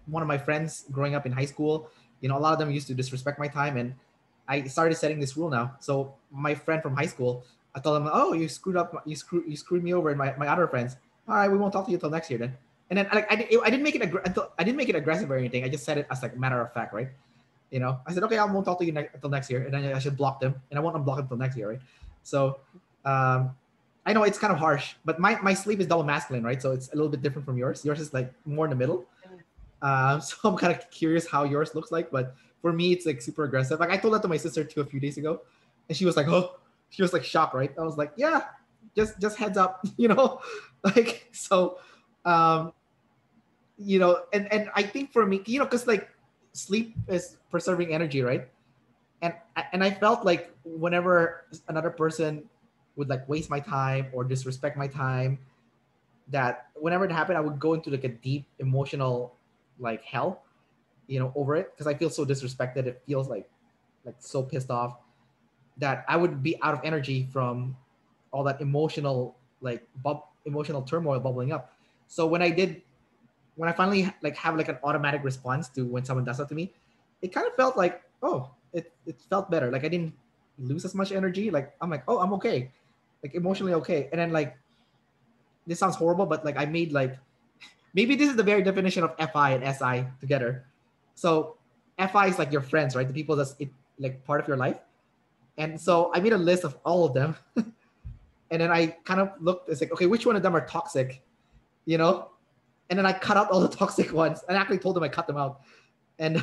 one of my friends growing up in high school, a lot of them used to disrespect my time, and I started setting this rule now. So my friend from high school, I told him, "Oh, you screwed up, you screwed me over, and my other friends. All right, we won't talk to you until next year then." And then like I didn't make it I didn't make it aggressive or anything. I just said it as like matter of fact, right? I said, okay, I won't talk to you until next year, and then I should block them, and I won't unblock them until next year, right? So, I know it's kind of harsh, but my sleep is double masculine, right? So it's a little bit different from yours. Yours is like more in the middle. Yeah. So I'm kind of curious how yours looks like, but for me, it's like super aggressive. Like I told that to my sister too a few days ago, and she was like, "Oh," she was like shocked, right? I was like, "Yeah, just heads up," like so. Um, and I think for me, because like sleep is preserving energy, right? And I felt like whenever another person would like waste my time or disrespect my time, that whenever it happened, I would go into like a deep emotional like hell, over it, because I feel so disrespected. It feels like so pissed off. that I would be out of energy from all that emotional emotional turmoil bubbling up. So when I finally like have like an automatic response to when someone does that to me, it kind of felt like, oh, it felt better. Like I didn't lose as much energy. Like I'm like, oh, I'm okay, like Yeah. emotionally okay. And then like this sounds horrible, but like I made like maybe this is the very definition of FI and SI together. So FI is like your friends, right? The people that's like part of your life. And so I made a list of all of them. And then I kind of looked, it's like, okay, which one of them are toxic, you know? And then I cut out all the toxic ones and actually told them I cut them out. And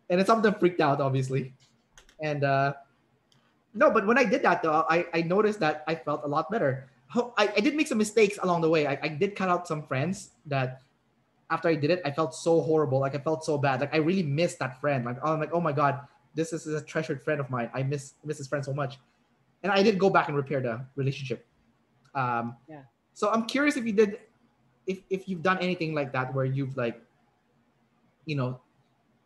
and then some of them freaked out, obviously. And no, but when I did that though, I noticed that I felt a lot better. I did make some mistakes along the way. I did cut out some friends that after I did it, I felt so horrible. Like I felt so bad. Like I really missed that friend. Like I'm like, oh my god, this is a treasured friend of mine. I miss this friend so much. And I did go back and repair the relationship. Um, Yeah. so I'm curious if you did, if you've done anything like that where you've like, you know,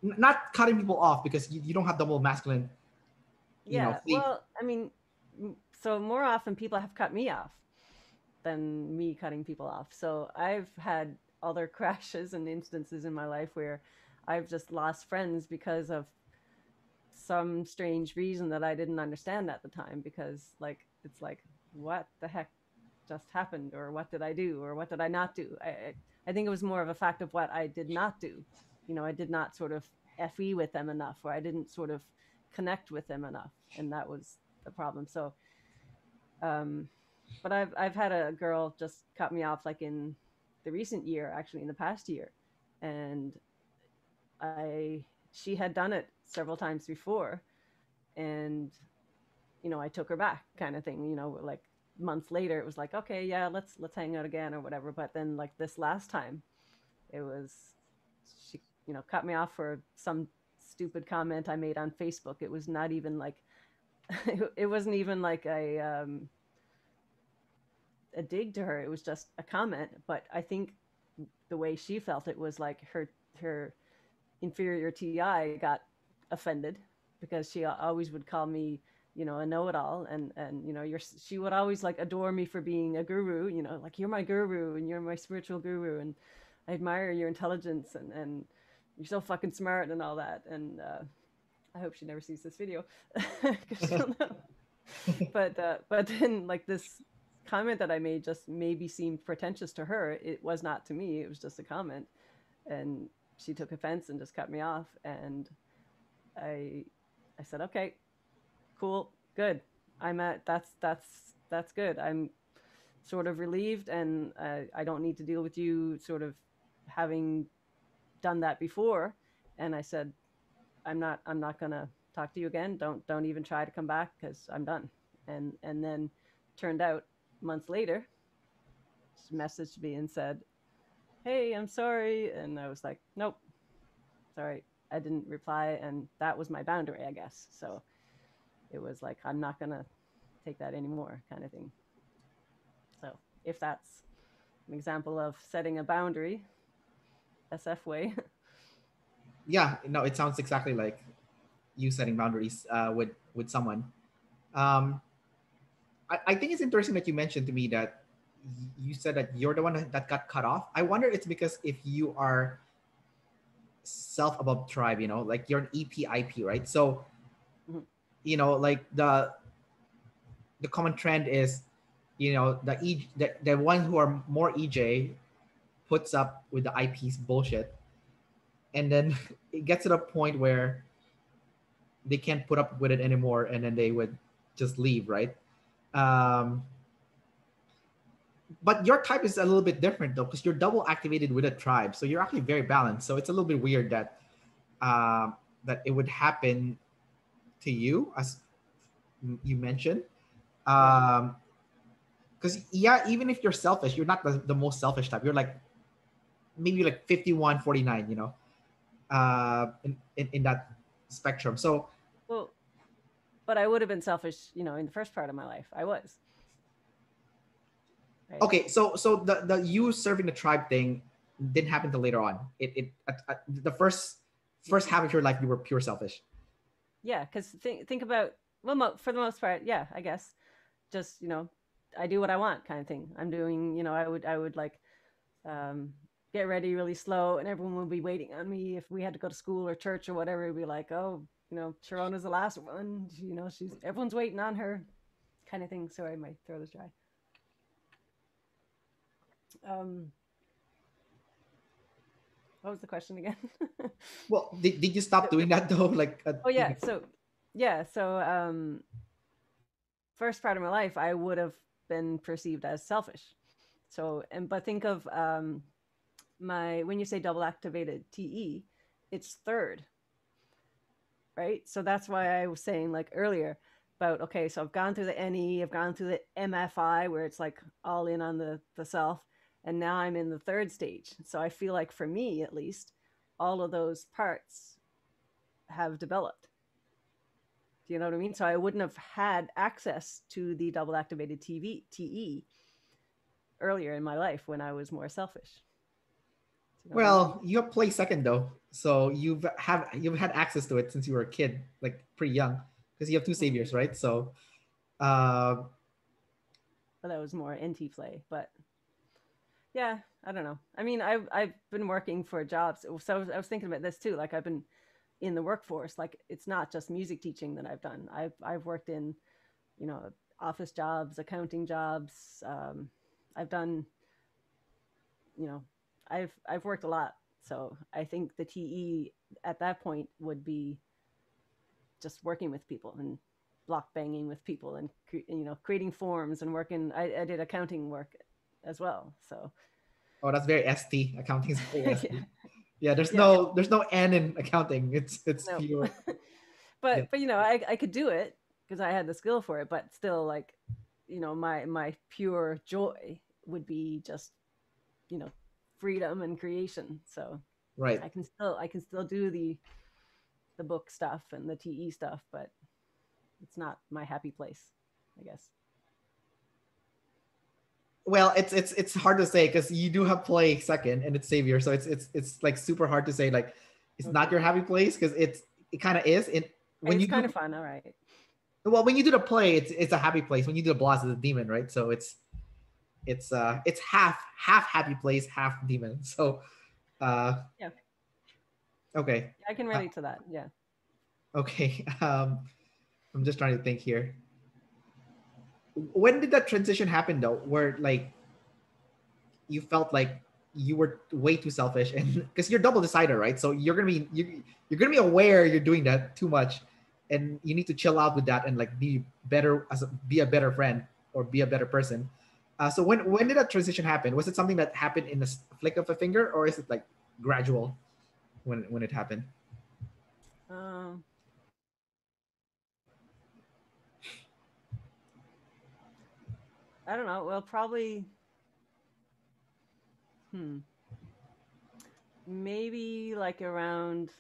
not cutting people off because you don't have double masculine, Yeah. fleet. Well, I mean, so more often people have cut me off than me cutting people off. So I've had other crashes and instances in my life where I've just lost friends because of some strange reason that I didn't understand at the time, because like it's like, what the heck just happened, or what did I do, or what did I not do? I think it was more of a fact of what I did not do. I did not sort of fe with them enough, or I didn't sort of connect with them enough, and that was the problem. So um but I've had a girl just cut me off like in the recent year, actually in the past year, and I she had done it several times before, and I took her back, kind of thing. Like months later, it was like, okay, yeah, let's hang out again or whatever. But then like this last time, it was she cut me off for some stupid comment I made on Facebook. It was not even like it wasn't even like a dig to her. It was just a comment. But I think the way she felt, it was like her inferior TI got offended, because she always would call me a know-it-all, and she would always like adore me for being a guru, like, you're my guru and you're my spiritual guru, and I admire your intelligence, and you're so fucking smart and all that. And I hope she never sees this video, because she'll know. But then like this comment that I made just maybe seemed pretentious to her. It was not to me. It was just a comment, and she took offense and just cut me off. And I I said, okay, cool, good. That's good. I'm sort of relieved, and I don't need to deal with you sort of having done that before. And I said, I'm not gonna talk to you again. Don't even try to come back, because I'm done. And then turned out months later, she messaged me and said, hey, I'm sorry. And I was like, nope, sorry, I didn't reply. And that was my boundary, I guess. So it was like, I'm not going to take that anymore, kind of thing. So if that's an example of setting a boundary, SF way. Yeah, no, it sounds exactly like you setting boundaries with someone. Um, I think it's interesting that you mentioned to me that you said that you're the one that got cut off. I wonder it's because if you are self above tribe, like you're an EPIP, right? So, like the common trend is, the one who are more EJ puts up with the IP's bullshit, and then it gets to the point where they can't put up with it anymore, and then they would just leave, right? Um, but your type is a little bit different though, because you're double activated with a tribe, so you're actually very balanced. So it's a little bit weird that that it would happen to you, as you mentioned. Yeah. Because yeah, even if you're selfish, you're not the most selfish type. You're like maybe like 51-49, in that spectrum. So Well, but I would have been selfish, in the first part of my life. I was, right? okay, so the you serving the tribe thing didn't happen till later on. It the first half of your life you were pure selfish. yeah, because think about, well, for the most part, yeah, I guess just, I do what I want kind of thing. I'm doing, I would like um, get ready really slow, and everyone would be waiting on me. If we had to go to school or church or whatever, it'd be like, oh, Sharona's the last one. Everyone's waiting on her, kind of thing. Sorry, my throat is dry. Um, what was the question again? Well, did you stop doing that though? Like, Oh yeah, so first part of my life, I would have been perceived as selfish. So, but think of when you say double activated TE, it's third, right? So that's why I was saying like earlier about, okay, so I've gone through the NE, I've gone through the MFI where it's like all in on the self, and now I'm in the third stage. So I feel like for me at least, all of those parts have developed. Do you know what I mean? So I wouldn't have had access to the double activated TE earlier in my life when I was more selfish. Do you know what I mean? well, you have play second though, so you've had access to it since you were a kid, like pretty young, because you have two Hmm. saviors, right? So, uh, But that was more NT play. But yeah, I don't know. I mean, I've been working for jobs, so I was thinking about this too. Like I've been in the workforce. Like it's not just music teaching that I've done. I've worked in, office jobs, accounting jobs. I've done, you know, I've worked a lot. So I think the TE at that point would be just working with people and block banging with people and creating forms and working. I did accounting work as well. So oh, that's very ST. Accounting is very yeah, ST. Yeah, there's yeah, no N in accounting. It's no. pure. Yeah. but I could do it because I had the skill for it. But still, like, my pure joy would be just you know freedom and creation. So Right. I can still do the book stuff and the TE stuff, but it's not my happy place, I guess. Well, it's hard to say because you do have play second and it's savior, so it's like super hard to say like it's not Okay, your happy place because it kind of is. It when it's you do kind of fun. All right. well when you do the play, it's a happy place. When you do the boss, it's a demon, right? So it's half happy place, half demon. So uh Yeah, okay. I can uh, relate to that. Yeah. okay. I'm just trying to think here. When did that transition happen though, where like you felt like you were way too selfish, and because you're double decider, right? So you're gonna be aware you're doing that too much, and you need to chill out with that and like be better be a better friend or be a better person. So when did that transition happen? Was it something that happened in a flick of a finger, or is it like gradual when it happened? Um, I don't know. Well, probably. Hmm. Maybe like around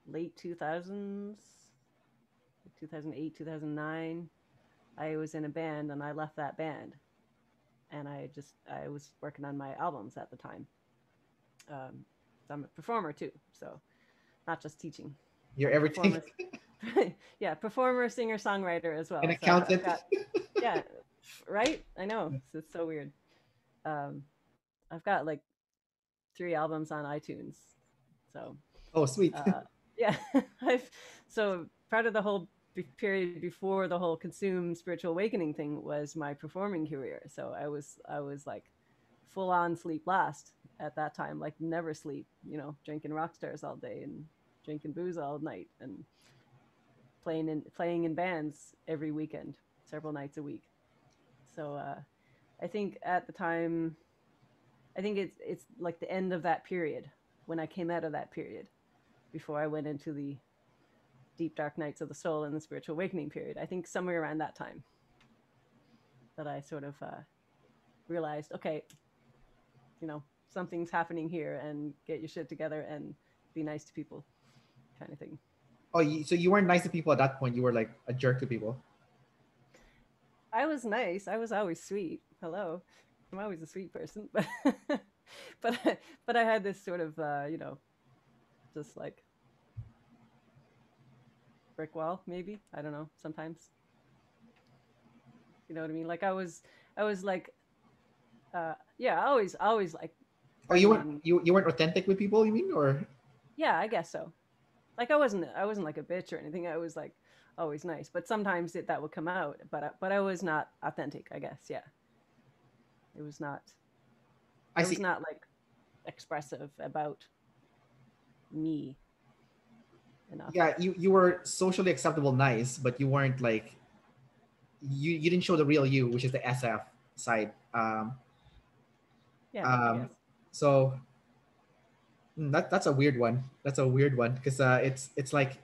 late 2000s, 2008, 2009. I was in a band and I left that band, and I was working on my albums at the time. Um, so I'm a performer too, so not just teaching. You're I'm a everything. performer. Yeah, performer, singer, songwriter as An well. So I've accountant. got, yeah, right. I know it's so weird. Um, I've got like 3 albums on iTunes. So Oh, sweet. yeah, I've so part of the whole period before the whole consume spiritual awakening thing was my performing career. So I was like full on sleep last at that time, like never sleep, drinking rock stars all day and drinking booze all night and playing in bands every weekend, several nights a week. So I think at the time, I think it's like the end of that period when I came out of that period before I went into the deep dark nights of the soul and the spiritual awakening period. I think somewhere around that time that I sort of realized, okay, something's happening here, and get your shit together and be nice to people, kind of thing. Oh, so you weren't nice to people at that point. You were like a jerk to people. I was nice. I was always sweet. Hello, I'm always a sweet person, but but I had this sort of just like brick wall, maybe. I don't know, sometimes. You know what I mean? Like I was like yeah, always like Oh, you friendly weren't and you weren't authentic with people, you mean, or? yeah, I guess so. Like I wasn't like a bitch or anything. I was like always nice, but sometimes that would come out, but I was not authentic, I guess. Yeah. It was not I I was see. not like expressive about me enough. Yeah, you were socially acceptable, nice, but you weren't like you didn't show the real you, which is the SF side. Yeah, I Um, guess. so that's a weird one. That's a weird one because it's like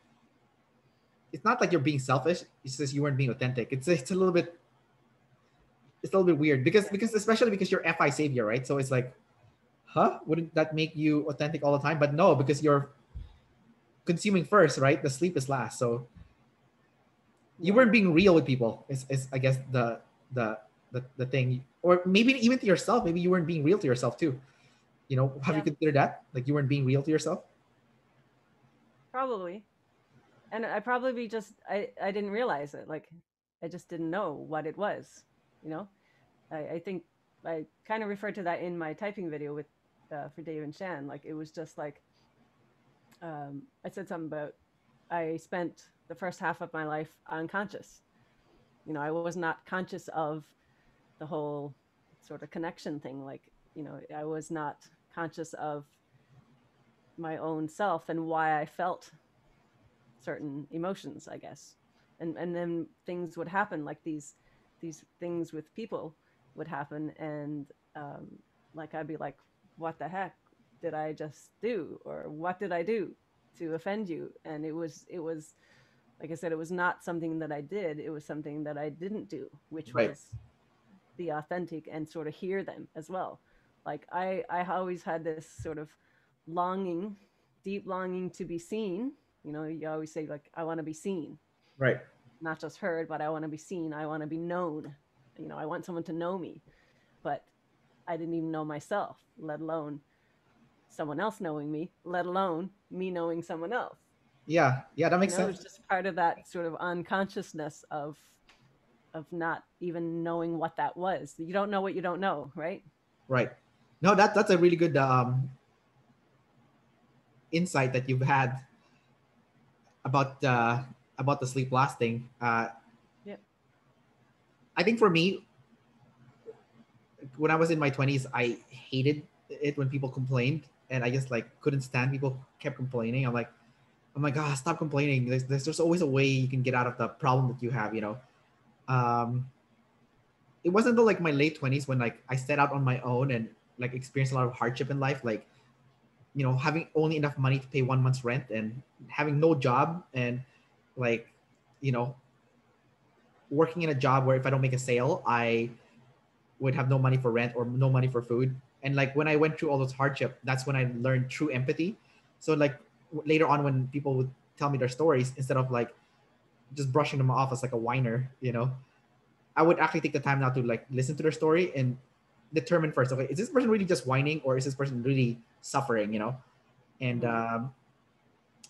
it's not like you're being selfish. It's just you weren't being authentic. It's a little bit weird Yeah. because especially because you're FI savior, right? So it's like, huh? Wouldn't that make you authentic all the time? But no, because you're consuming first, right? The sleep is last. So you Yeah. weren't being real with people. Is I guess the thing, or maybe even to yourself. Maybe you weren't being real to yourself too. You know, have you Yeah, considered that? Like you weren't being real to yourself? probably. And I probably just I didn't realize it. Like I just didn't know what it was, you know? I think I kind of referred to that in my typing video with for Dave and Shan. Like it was just like I said something about I spent the first half of my life unconscious. You know, I was not conscious of the whole sort of connection thing. Like, you know, I was not conscious of my own self and why I felt certain emotions, I guess. And then things would happen, like these things with people would happen, and like I'd be like, what the heck did I just do, or what did I do to offend you? And it was like I said, it was not something that I did, it was something that I didn't do, which Right, was be authentic and sort of hear them as well. Like I always had this sort of longing, deep longing to be seen. You know, you always say like I want to be seen, right. not just heard, but I want to be seen. I want to be known. You know, I want someone to know me, but I didn't even know myself, let alone someone else knowing me, let alone me knowing someone else. Yeah, yeah, that You makes know, it sense. was just part of that sort of unconsciousness of not even knowing what that was. You don't know what you don't know, right? Right. No, that's a really good insight that you've had about about the sleep lasting. Yep. I think for me, when I was in my 20s, I hated it when people complained, and I just like couldn't stand people kept complaining. I'm like, ah, stop complaining. There's always a way you can get out of the problem that you have. You know, um, it wasn't until like my late 20s when like I set out on my own and like experienced a lot of hardship in life, like having only enough money to pay 1 month's rent and having no job and like you know working in a job where if I don't make a sale, I would have no money for rent or no money for food. And like when I went through all those hardship, that's when I learned true empathy. So like later on, when people would tell me their stories, instead of like just brushing them off as like a whiner, I would actually take the time now to like listen to their story and determine first, okay, is this person really just whining or is this person really suffering? And Mm-hmm.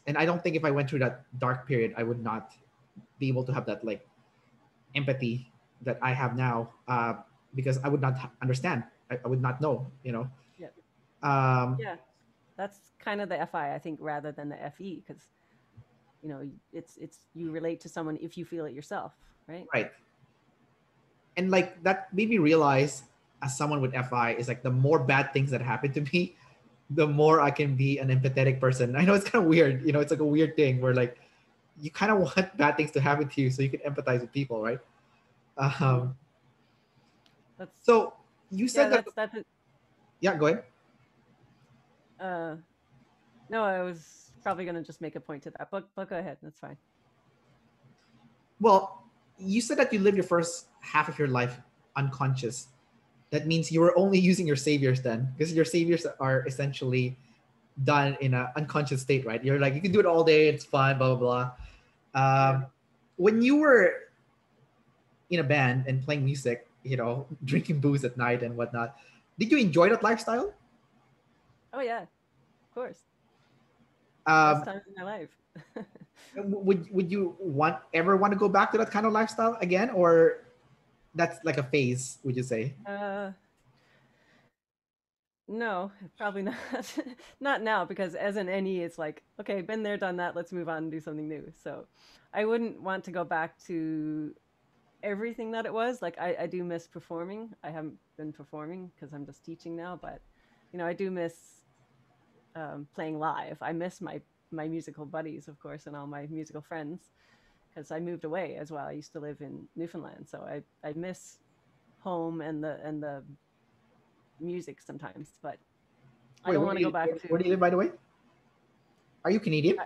and I don't think if I went through that dark period, I would not be able to have that like empathy that I have now, because I would not understand. I would not know. Yep. Um, Yeah. That's kind of the FI, I think, rather than the FE, because you know it's you relate to someone if you feel it yourself, right? right. And like that made me realize, as someone with FI, is like the more bad things that happen to me, the more I can be an empathetic person. I know it's kind of weird. It's like a weird thing where like you kind of want bad things to happen to you so you can empathize with people, right? Mm-hmm. Um, That's so you yeah. said that. That's it. Yeah, go ahead. Uh, no, I was probably gonna just make a point to that, but go ahead. That's fine. Well, you said that you lived your first half of your life unconscious. That means you were only using your saviors then, because your saviors are essentially done in an unconscious state, right? You're like, you can do it all day, it's fun, blah, blah, blah. Yeah. When you were in a band and playing music, drinking booze at night and whatnot, did you enjoy that lifestyle? Oh yeah. Of course. Best Um, time of my life. would you ever want to go back to that kind of lifestyle again, or that's like a phase? Would you say? uh, no, probably not. Not now, because as an NE, it's like, okay, been there, done that. Let's move on and do something new. So, I wouldn't want to go back to everything that it was. Like, I do miss performing. I haven't been performing because I'm just teaching now, but I do miss playing live. I miss my musical buddies, of course, and all my musical friends because I moved away as well. I used to live in Newfoundland, so I miss home and the music sometimes, but I Wait, don't want to go back where do you to live, by the way? Are you Canadian?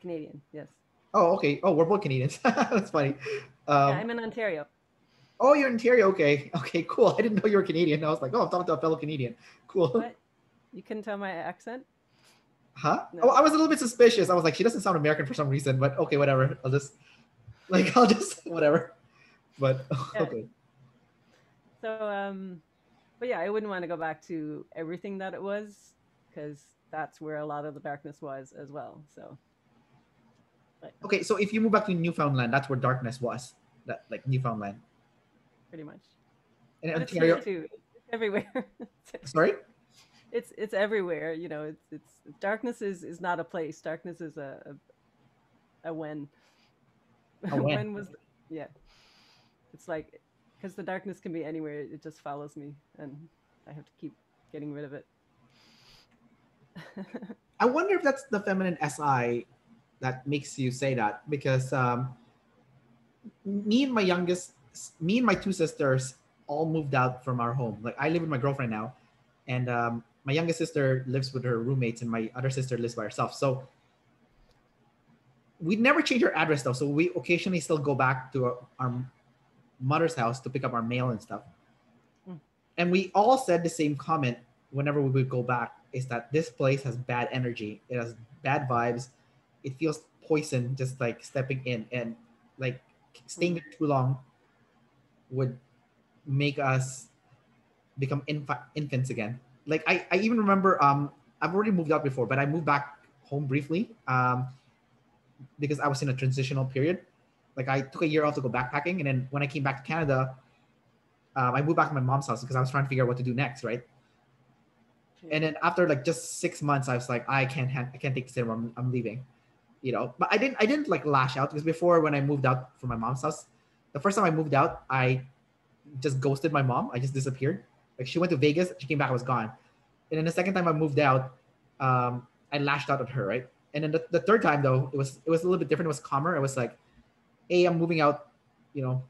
Canadian. Yes. Oh, okay. Oh, we're both Canadians. That's funny. Yeah, Um, I'm in Ontario. oh, you're in Ontario. Okay. Okay, cool. I didn't know you were Canadian. I was like, oh, I'm talking to a fellow Canadian. Cool. What? You couldn't tell my accent? Huh? Oh, No. I was a little bit suspicious. I was like, she doesn't sound American for some reason, but okay, whatever. I'll just, whatever. But, Yeah. okay. So but yeah, I wouldn't want to go back to everything that it was because that's where a lot of the darkness was as well. So, but Okay, so if you move back to Newfoundland, that's where darkness was. That, like, Newfoundland. pretty much. In But it's here Ontario, too. It's everywhere. sorry? It's everywhere. It's darkness is not a place. Darkness is a when. Oh, when? When was yeah. It's like because the darkness can be anywhere. It just follows me, and I have to keep getting rid of it. I wonder if that's the feminine SI that makes you say that because me and my youngest, me and my two sisters all moved out from our home. Like I live with my girlfriend now, and my youngest sister lives with her roommates, and my other sister lives by herself. So we never change our address though. So we occasionally still go back to our mother's house to pick up our mail and stuff. Mm. And we all said the same comment whenever we would go back is that this place has bad energy. It has bad vibes. It feels poison just like stepping in, and like staying Mm. there too long would make us become infants again. Like I even remember I've already moved out before, but I moved back home briefly because I was in a transitional period. Like I took a year off to go backpacking, and then when I came back to Canada, I moved back to my mom's house because I was trying to figure out what to do next, right? Yeah. And then after like just 6 months, I was like, I can't take this anymore. I'm leaving, you know. But I didn't like lash out because before when I moved out from my mom's house, the first time I moved out, I just ghosted my mom. I just disappeared. Like she went to Vegas, she came back, I was gone. And then the second time I moved out, I lashed out at her, right? And then the third time though, it was a little bit different. It was calmer. It was like, hey, I'm moving out, you know,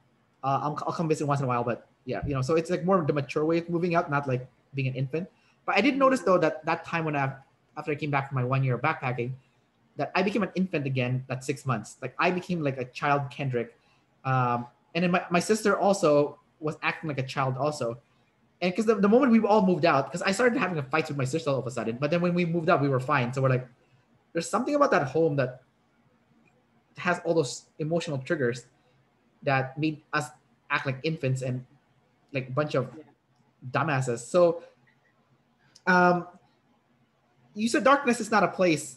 I'll come visit once in a while, but yeah, you know, so it's like more of the mature way of moving out, not like being an infant. But I did Mm. notice though that time when after I came back from my 1 year of backpacking, that I became an infant again. That 6 months, like I became like a child Kendrick, and then my sister also was acting like a child also. And because the moment we all moved out, because I started having a fight with my sister all of a sudden, but then when we moved out, we were fine. So we're like, there's something about that home that has all those emotional triggers that made us act like infants and like a bunch of Yeah. dumbasses. So um, you said darkness is not a place,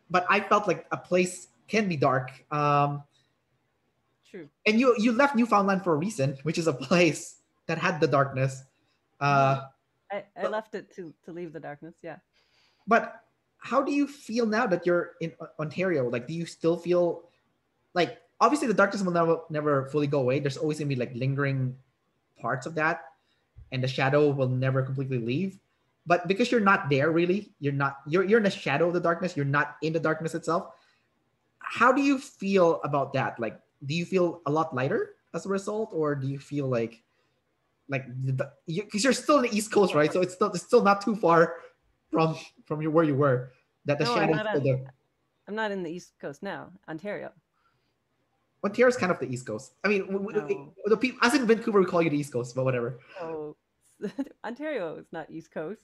but I felt like a place can be dark. True. And you left Newfoundland for a reason, which is a place that had the darkness. Mm. Uh, I but, left it to leave the darkness. Yeah. but how do you feel now that you're in Ontario? Like, do you still feel like obviously the darkness will never fully go away. There's always gonna be like lingering parts of that, and the shadow will never completely leave. But because you're not there really, you're in the shadow of the darkness. You're not in the darkness itself. How do you feel about that? Like, do you feel a lot lighter as a result, or do you feel like because you're still in the East Coast, right? So it's still not too far from where you were. That the No, I'm shadow is not still there. I'm not in the East Coast now. Ontario. Ontario's kind of the East Coast. I mean, No. the people, as in Vancouver, we call you the East Coast, but whatever. Oh, Ontario is not East Coast.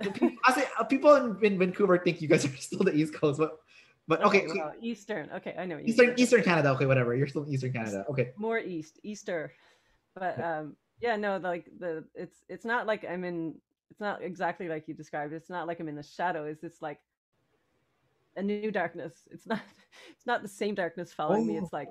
Okay, people in Vancouver think you guys are still the East Coast, but okay, Okay, well, Eastern. Okay, I know what you mean. Eastern Canada. Okay, whatever. You're still in Eastern East, Canada. Okay. more East, Easter. But yeah, no, like it's not like I'm in. It's not exactly like you described. It's not like I'm in the shadows. It's like a new darkness. It's not it's not the same darkness following me. Oh, It's like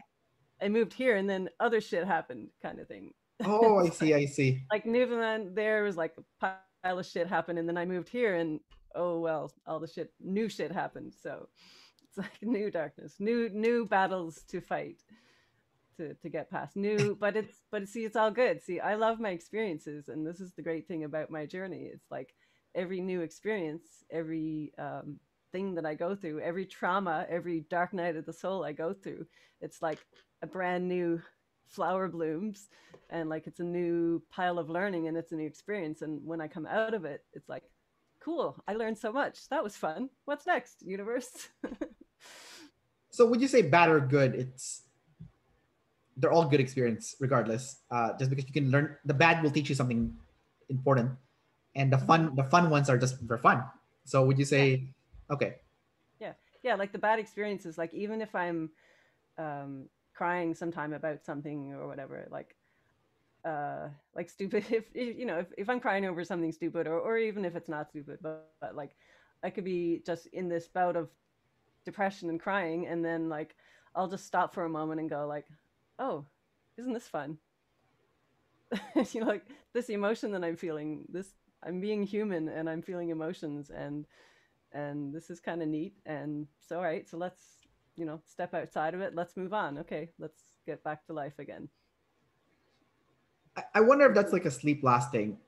I moved here and then other shit happened kind of thing. oh, I It's see, I see. like Newfoundland, there was like a pile of shit happened, and then I moved here, and oh well, all the new shit happened. So it's like new darkness, new battles to fight to get past. New, but see, it's all good. See, I love my experiences, and this is the great thing about my journey. It's like every new experience, every thing that I go through, every trauma, every dark night of the soul I go through, it's like a brand new flower blooms, and like it's a new pile of learning, and it's a new experience. And when I come out of it, it's like, cool, I learned so much. That was fun. What's next, universe? So would you say bad or good? They're all good experience regardless. Just because you can learn, the bad will teach you something important, and the fun ones are just for fun. So would you Yeah, say, okay, yeah, yeah. Like the bad experiences, like even if I'm crying sometime about something or whatever, like stupid, if you know, if I'm crying over something stupid, or even if it's not stupid, but like I could be just in this bout of depression and crying, and then like I'll just stop for a moment and go like, oh, isn't this fun? You know, like this emotion that I'm feeling, this, I'm being human and I'm feeling emotions, and this is kind of neat. And so all right, so let's, you know, step outside of it, let's move on. Okay, let's get back to life again. I wonder if that's like a sleep lasting.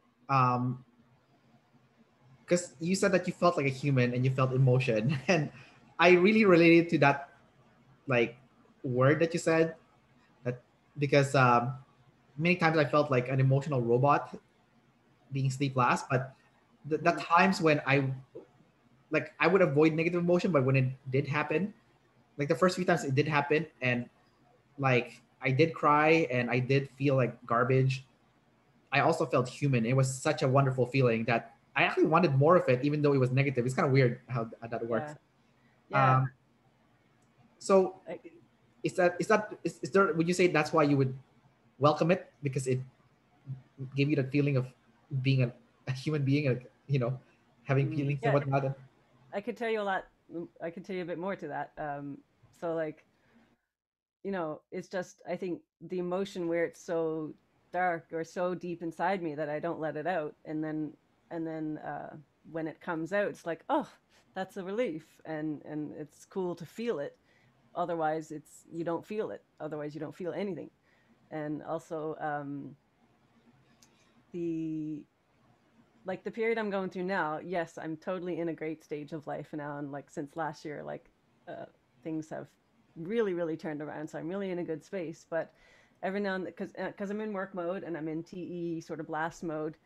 Because you said that you felt like a human and you felt emotion, and I really related to that like word that you said, that because many times I felt like an emotional robot being sleep last, but the Mm, times when I would avoid negative emotion, but when it did happen, like the first few times it did happen, and like I did cry and I did feel like garbage, I also felt human. It was such a wonderful feeling that I actually wanted more of it, even though it was negative. It's kind of weird how that works. yeah, yeah. Um, so I, is there? Would you say that's why you would welcome it, because it gave you that feeling of being a human being, like, having feelings and yeah, whatnot? I could tell you a lot. I could tell you a bit more to that. So like, you know, it's just, I think the emotion where it's so dark or so deep inside me that I don't let it out, and then when it comes out, it's like, oh, that's a relief, and it's cool to feel it. Otherwise, it's, you don't feel it. Otherwise, you don't feel anything. And also, the like the period I'm going through now, yes, I'm totally in a great stage of life now, and like since last year, like uh, things have really, really turned around. So I'm really in a good space. But every now and then, because I'm in work mode and I'm in TE sort of blast mode,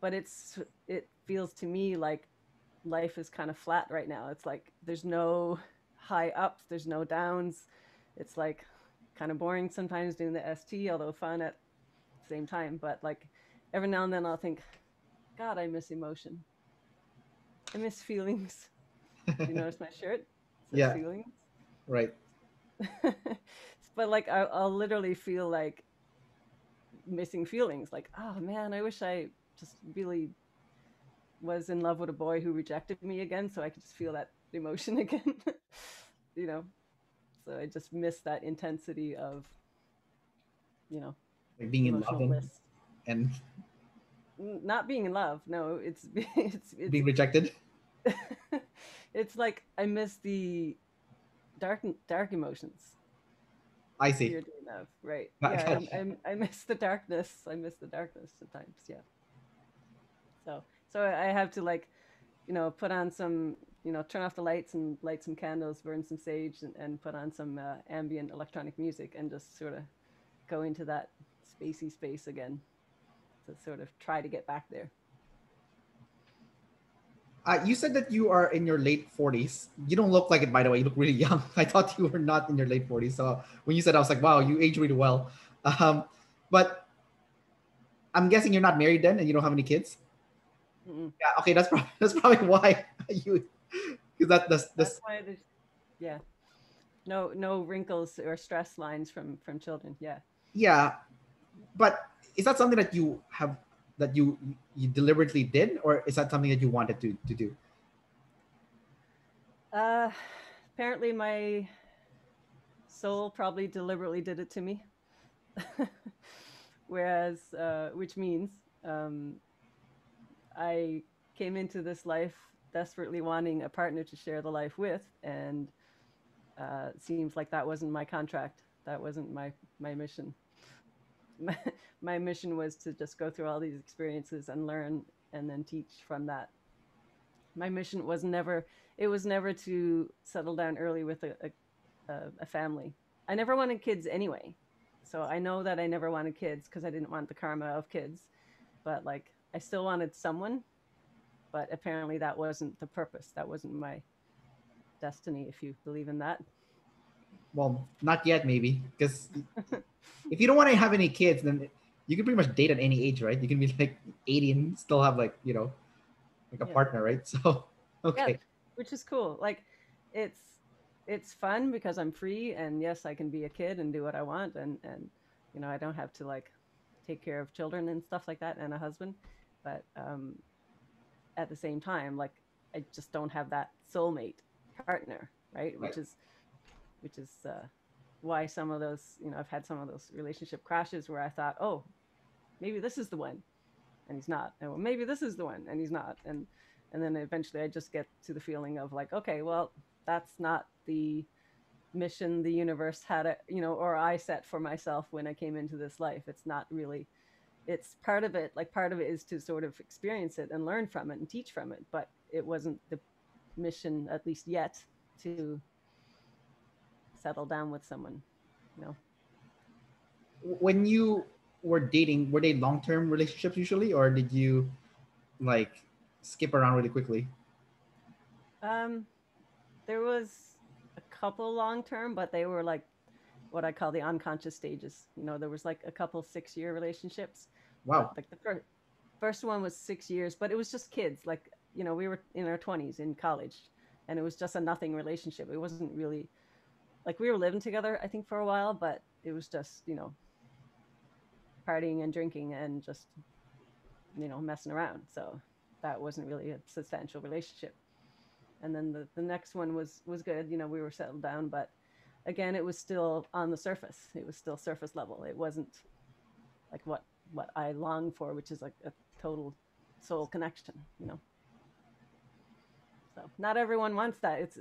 but it feels to me like life is kind of flat right now. It's like there's no high ups, there's no downs. It's like kind of boring sometimes doing the ST, although fun at the same time. But like every now and then I'll think, God, I miss emotion. I miss feelings. Do you notice my shirt? It says Yeah, feelings. right. But like I'll literally feel like missing feelings. Like, oh man, I wish I just really was in love with a boy who rejected me again, so I could just feel that emotion again. You know, so I just miss that intensity of, you know, Like being in love emotional bliss. and Not being in love. No, it's it's being rejected. it's like I miss the dark emotions. I see. Weirdly enough, right? Yeah, Gotcha. I miss the darkness. I miss the darkness sometimes. Yeah. So I have to like, you know, put on some, you know, turn off the lights and light some candles, burn some sage, and put on some ambient electronic music, and just sort of go into that spacey space again to sort of try to get back there. You said that you are in your late 40s. You don't look like it, by the way. You look really young. I thought you were not in your late 40s. So when you said, I was like, wow, you age really well. Um, but I'm guessing you're not married then, and you don't have any kids. Mm-mm. Yeah, okay, that's probably that's probably why you, because That's why there's, yeah, no wrinkles or stress lines from children. Yeah. yeah. But is that something that you have, that you deliberately did, or is that something that you wanted to do? Uh, apparently my soul probably deliberately did it to me. Whereas, which means um, I came into this life desperately wanting a partner to share the life with, and seems like that wasn't my contract. That wasn't my mission. My, my mission was to just go through all these experiences and learn, and then teach from that. My mission was never, it was never to settle down early with a family. I never wanted kids anyway. So I know that I never wanted kids because I didn't want the karma of kids. But like, I still wanted someone, but apparently that wasn't the purpose. That wasn't my destiny, if you believe in that. Well, not yet, maybe, because if you don't want to have any kids, then you can pretty much date at any age, right? You can be like 80 and still have like, like a Yeah. partner, right? So, Yeah, okay. which is cool. Like, it's it's fun because I'm free, and yes, I can be a kid and do what I want, and I don't have to like take care of children and stuff like that, and a husband. But at the same time, like, I just don't have that soulmate partner, right? Right. Which is why some of those, I've had some of those relationship crashes where I thought, oh, maybe this is the one, and he's not. And well, maybe this is the one, and he's not. And then eventually I just get to the feeling of like, okay, well, that's not the mission the universe had, or I set for myself when I came into this life. It's not really, it's part of it. Like, part of it is to sort of experience it and learn from it and teach from it, but it wasn't the mission, at least yet, to settle down with someone, you know. When you were dating, were they long-term relationships usually, or did you like skip around really quickly? um there was a couple long term, but they were like what I call the unconscious stages. There was like a couple 6-year relationships, but Wow. like the first one was 6 years, but it was just kids. Like, we were in our 20s in college, and it was just a nothing relationship. It wasn't really like we were living together, I think, for a while, but it was just, partying and drinking and just, messing around. So that wasn't really a substantial relationship. And then the next one was good. We were settled down, but again, it was still on the surface. It was still surface level. It wasn't like what I long for, which is like a total soul connection. So not everyone wants that. It's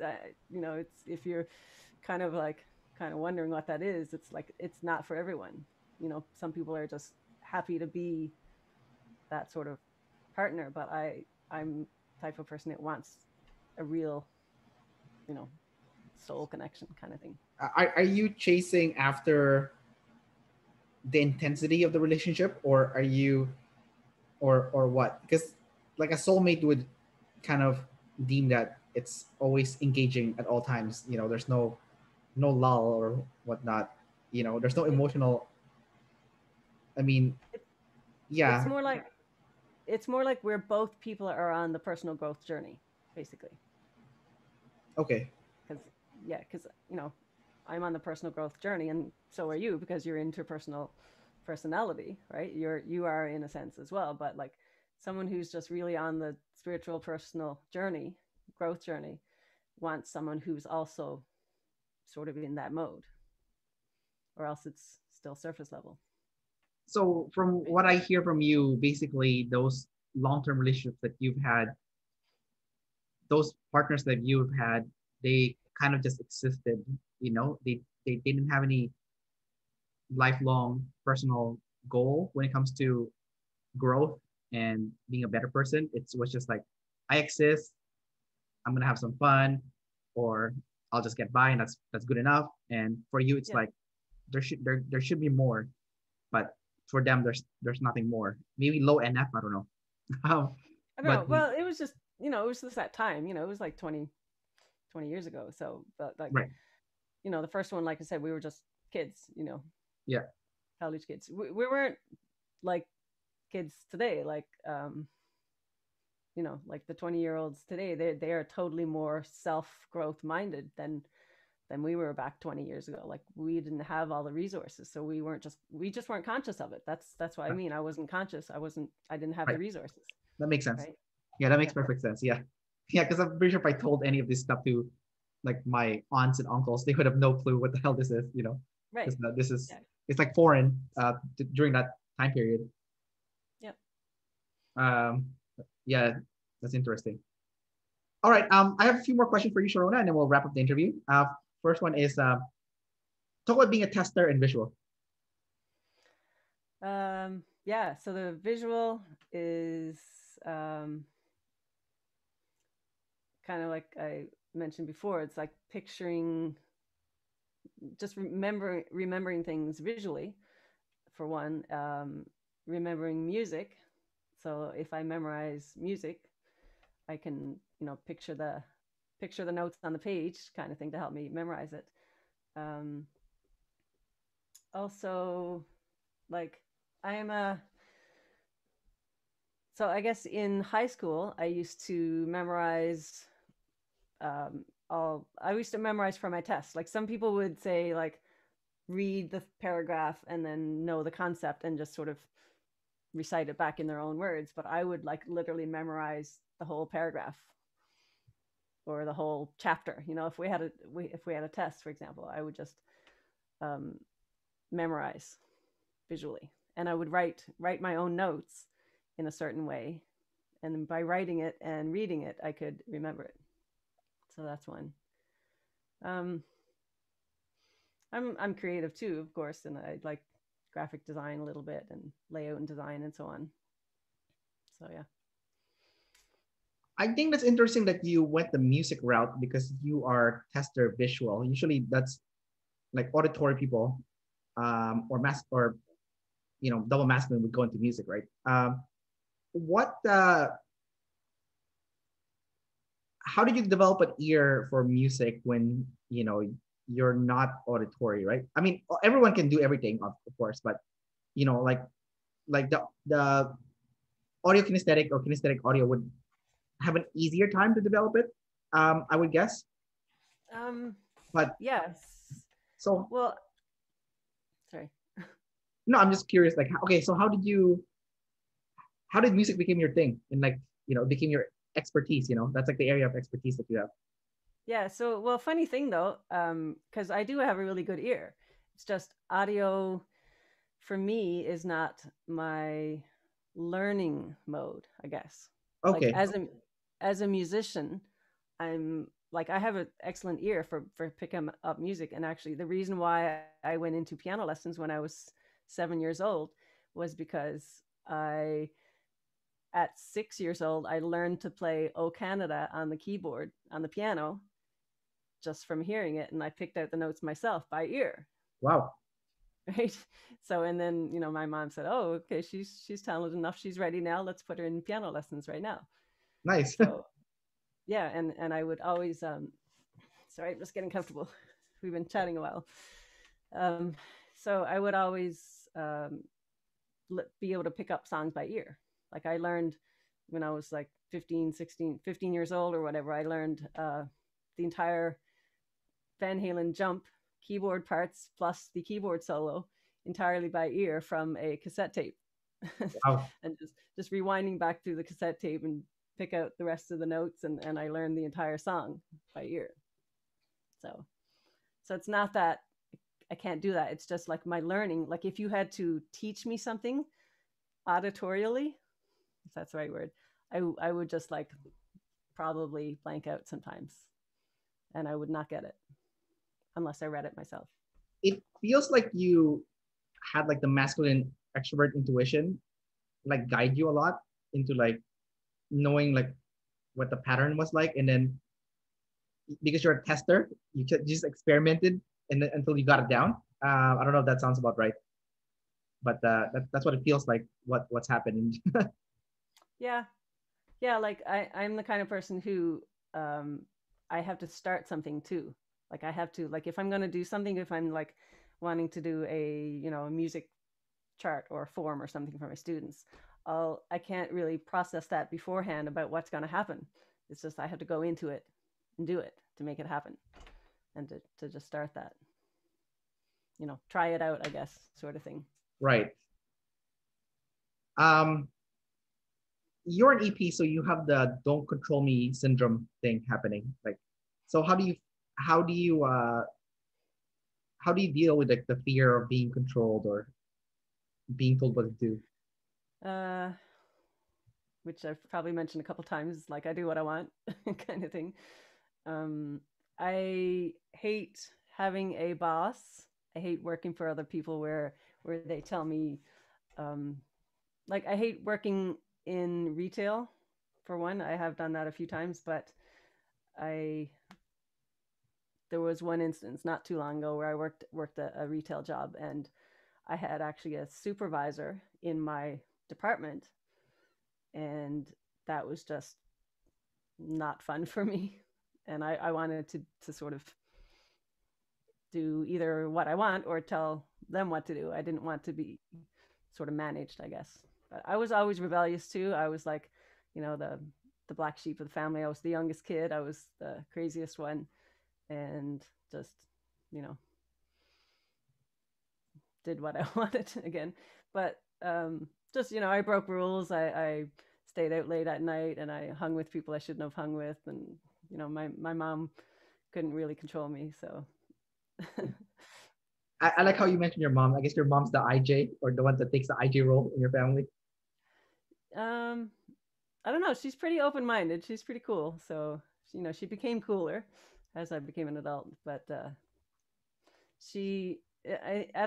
if you're kind of like kind of wondering what that is, it's like it's not for everyone. Some people are just happy to be that sort of partner, but I'm type of person that wants a real, you know, soul connection kind of thing. Are you chasing after the intensity of the relationship, or are you, or what? Because like a soulmate would kind of deem that it's always engaging at all times. There's no lull or whatnot. There's no It, emotional. I mean, it it's yeah, more like we're both people are on the personal growth journey, basically. okay, Because yeah, because I'm on the personal growth journey, and so are you, because you're interpersonal personality, right? You are in a sense as well, but like someone who's just really on the spiritual personal journey, growth journey, wants someone who's also sort of in that mode, or else it's still surface level. so from Right? what I hear from you, basically those long-term relationships that you've had, those partners that you've had, they kind of just existed. They didn't have any lifelong personal goal when it comes to growth and being a better person. It was just like, I exist, I'm gonna have some fun, or I'll just get by, and that's good enough. And for you, it's Yeah. like there should be more, but for them, there's nothing more. Maybe low NF, I don't know. I don't But know. Well, it was just, it was just that time, it was like 20 years ago. So, but like, right, the first one, like I said, we were just kids, yeah. college kids. We weren't like kids today. Like, like the 20-year-olds today, they are totally more self growth minded than we were back 20 years ago. Like, we didn't have all the resources, so we just weren't conscious of it. That's what I mean. I wasn't conscious. I didn't have the Right. resources. That makes sense. Right. Yeah, that makes Yeah. perfect sense. Yeah. Yeah, because I'm pretty sure if I told any of this stuff to like my aunts and uncles, they would have no clue what the hell this is, Right. because this is Yeah. it's like foreign during that time period. Yep. Um, yeah, that's interesting. All right, I have a few more questions for you, Sharona, and then we'll wrap up the interview. First one is talk about being a tester and visual. Yeah. So the visual is um, kind of like I mentioned before. It's like picturing, just remembering things visually. For one, remembering music. So if I memorize music, I can picture the notes on the page, kind of thing, to help me memorize it. Um, Also, like I am a so I guess in high school I used to memorize all I used to memorize for my tests. Like some people would say like read the paragraph and then know the concept and just sort of recite it back in their own words, but I would like literally memorize the whole paragraph or the whole chapter. If we had a test, for example, I would just um, memorize visually, and I would write my own notes in a certain way, and by writing it and reading it, I could remember it. So that's one. Um, I'm creative too, of course, and I like graphic design a little bit and layout and design and so on. So yeah. I think that's interesting that you went the music route because you are tester visual. Usually that's like auditory people, or mass or double masculine would go into music, right? What How did you develop an ear for music when you're not auditory, right? I mean, everyone can do everything, of course, but like the audio kinesthetic or kinesthetic audio would have an easier time to develop it, I would guess. Um, But yes. so Well, sorry. no, I'm just curious, like, okay, so how did music become your thing and like became your expertise? That's like the area of expertise that you have. Yeah. So, well, funny thing though, because I do have a really good ear. It's just audio for me is not my learning mode, I guess. Like Okay. as a musician, I'm like I have an excellent ear for picking up music, and actually the reason why I went into piano lessons when I was 7 years old was because I at 6 years old I learned to play "O Canada" on the keyboard on the piano just from hearing it, and I picked out the notes myself by ear. Wow. Right. So and then my mom said, oh, okay, she's talented enough, she's ready now, let's put her in piano lessons right now. Nice. So yeah, and I would always sorry, I'm just getting comfortable. We've been chatting a while. um so I would always be able to pick up songs by ear. Like I learned when I was like 15 years old or whatever, I learned the entire Van Halen Jump keyboard parts plus the keyboard solo entirely by ear from a cassette tape. Wow. And just rewinding back through the cassette tape and pick out the rest of the notes, and I learned the entire song by ear. So it's not that I can't do that. It's just like my learning. Like if you had to teach me something auditorially, if that's the right word, I would just like probably blank out sometimes, and I would not get it unless I read it myself. It feels like you had like the masculine extrovert intuition like guide you a lot into like knowing like what the pattern was like, and then because you're a tester, you just experimented and until you got it down. I don't know if that sounds about right, but that's what it feels like. What's happening? Yeah, yeah. Like I'm the kind of person who um, I have to start something too. Like I have to like if I'm going to do something, if I'm like wanting to do a music chart or a form or something for my students, I can't really process that beforehand about what's going to happen. It's just I have to go into it and do it to make it happen, and to just start that. Try it out, I guess, sort of thing. Right. Um, you're an EP, so you have the "don't control me" syndrome thing happening. Like, so how do you deal with like the fear of being controlled or being told what to do? Uh, which I've probably mentioned a couple times, like I do what I want kind of thing. Um, I hate having a boss. I hate working for other people where they tell me, um, like I hate working in retail. For one, I have done that a few times, but I there was one instance not too long ago where I worked a retail job, and I had actually a supervisor in my department, and that was just not fun for me. And I wanted to sort of do either what I want or tell them what to do. I didn't want to be sort of managed, I guess. But I was always rebellious too. I was like, the black sheep of the family. I was the youngest kid. I was the craziest one, and just, you know, did what I wanted again. But just, I broke rules. I stayed out late at night, and I hung with people I shouldn't have hung with, and my mom couldn't really control me. So I like how you mentioned your mom. I guess your mom's the IJ or the one that takes the IJ role in your family. um, I don't know. She's pretty open minded. She's pretty cool. So she became cooler as I became an adult. But at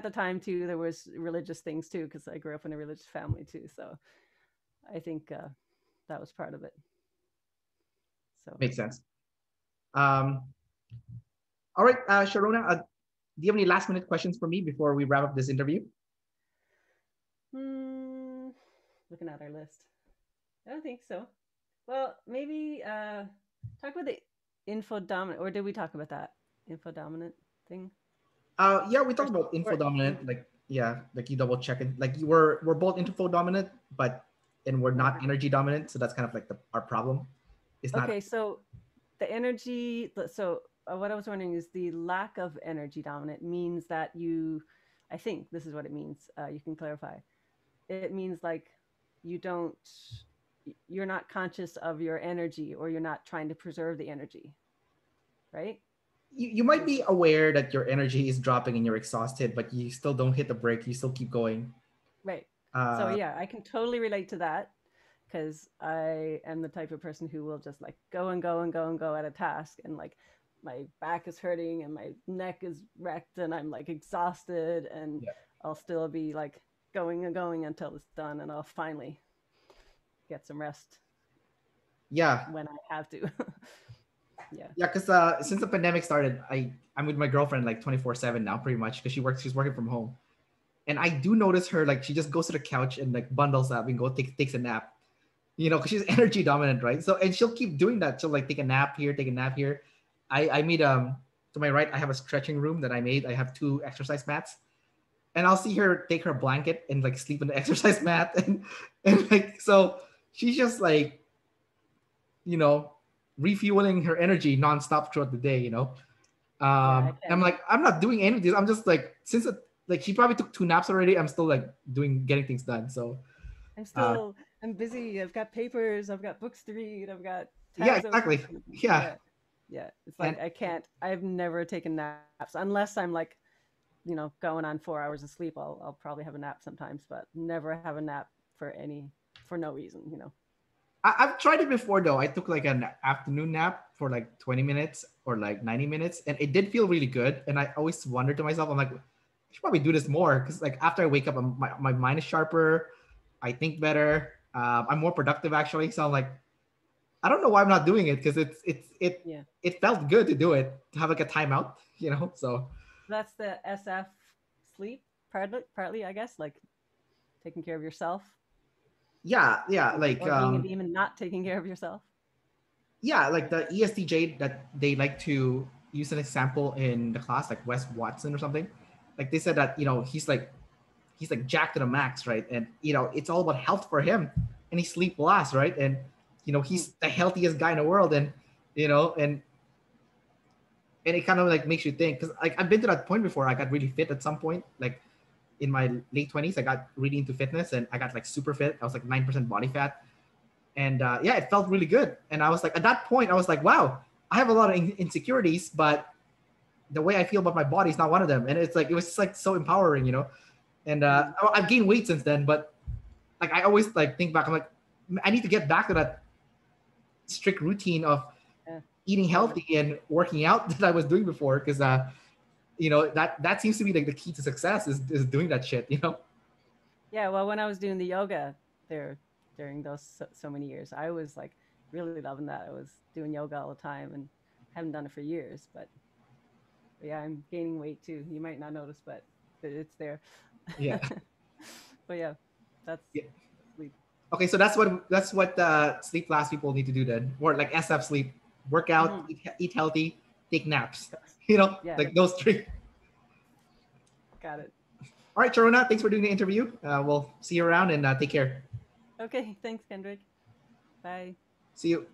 the time too, there was religious things too, because I grew up in a religious family too. So I think that was part of it. So Makes sense. Um, all right, Sharona, do you have any last minute questions for me before we wrap up this interview? Looking at our list, I don't think so. Well, maybe talk about the info dominant, or did we talk about that info dominant thing? Yeah, we talked Or, about info or dominant, like yeah, like you double check it. Like we're both info dominant, but and we're not energy dominant, so that's kind of like our problem. It's not okay, so the energy. So what I was wondering is the lack of energy dominant means that I think this is what it means. You can clarify. It means like you don't, you're not conscious of your energy, or you're not trying to preserve the energy, right? you might be aware that your energy is dropping and you're exhausted, but you still don't hit the brake. You still keep going. Right. So yeah, I can totally relate to that, because I am the type of person who will just like go and go and go and go at a task, and like my back is hurting and my neck is wrecked and I'm like exhausted, and Yeah. I'll still be like going and going until it's done, and I'll finally get some rest Yeah. when I have to. Yeah. Yeah, because since the pandemic started, I'm with my girlfriend like 24/7 now, pretty much, because she's working from home, and I do notice her like she just goes to the couch and like bundles up and takes a nap, because she's energy dominant, right? So and she'll keep doing that. She'll like take a nap here, take a nap here. I made to my right, I have a stretching room that I made. I have 2 exercise mats, and I'll see her take her blanket and like sleep in the exercise mat, and like so she's just like you know refueling her energy nonstop throughout the day. Yeah, I I'm can. like, I'm not doing any of this. I'm just like, like she probably took 2 naps already. I'm still like getting things done. So, uh, I'm busy. I've got papers, I've got books to read, I've got yeah, tabs open. exactly. Yeah. Yeah. Yeah. It's And like I can't. I've never taken naps unless I'm like, going on 4 hours of sleep. I'll probably have a nap sometimes, but never have a nap for no reason. I've tried it before though. I took like an afternoon nap for like 20 minutes or like 90 minutes, and it did feel really good. And I always wonder to myself, I'm like, I should probably do this more because like after I wake up, my mind is sharper. I think better. I'm more productive actually. So I'm like, I don't know why I'm not doing it because Yeah. it felt good to do it to have like a timeout. So That's the SF sleep partly, I guess, like taking care of yourself, yeah, like or being even not taking care of yourself. yeah, like the ESTJ that they like to use an example in the class, like Wes Watson or something. Like they said that he's like jacked to the max, right? And it's all about health for him, and he sleep last, right? And Hmm. he's the healthiest guy in the world, and you know, and it kind of like makes you think because like I've been to that point before. I got really fit at some point, like in my late 20s. I got really into fitness, and I got like super fit. I was like 9% body fat, and yeah, it felt really good. And I was like, at that point, I was like, wow, I have a lot of insecurities, but the way I feel about my body is not one of them. And it's like, it was just like so empowering, you know? And I've gained weight since then, but like, I always like think back, I'm like, I need to get back to that strict routine of Yeah. eating healthy and working out that I was doing before. Cause, you know, that seems to be like the key to success is doing that shit, you know? Yeah, well, when I was doing the yoga there during those so many years, I was like really loving that. I was doing yoga all the time and haven't done it for years, but yeah, I'm gaining weight too. You might not notice, but it's there. Yeah. But yeah, that's Yeah. sleep. Okay, so that's what sleep fast people need to do then, or like SF sleep, work out, Hmm. eat healthy, take naps. You know, Yeah, like those three. got it. All right, Sharona, thanks for doing the interview. We'll see you around and take care. Okay, thanks, Kendrick. Bye. See you.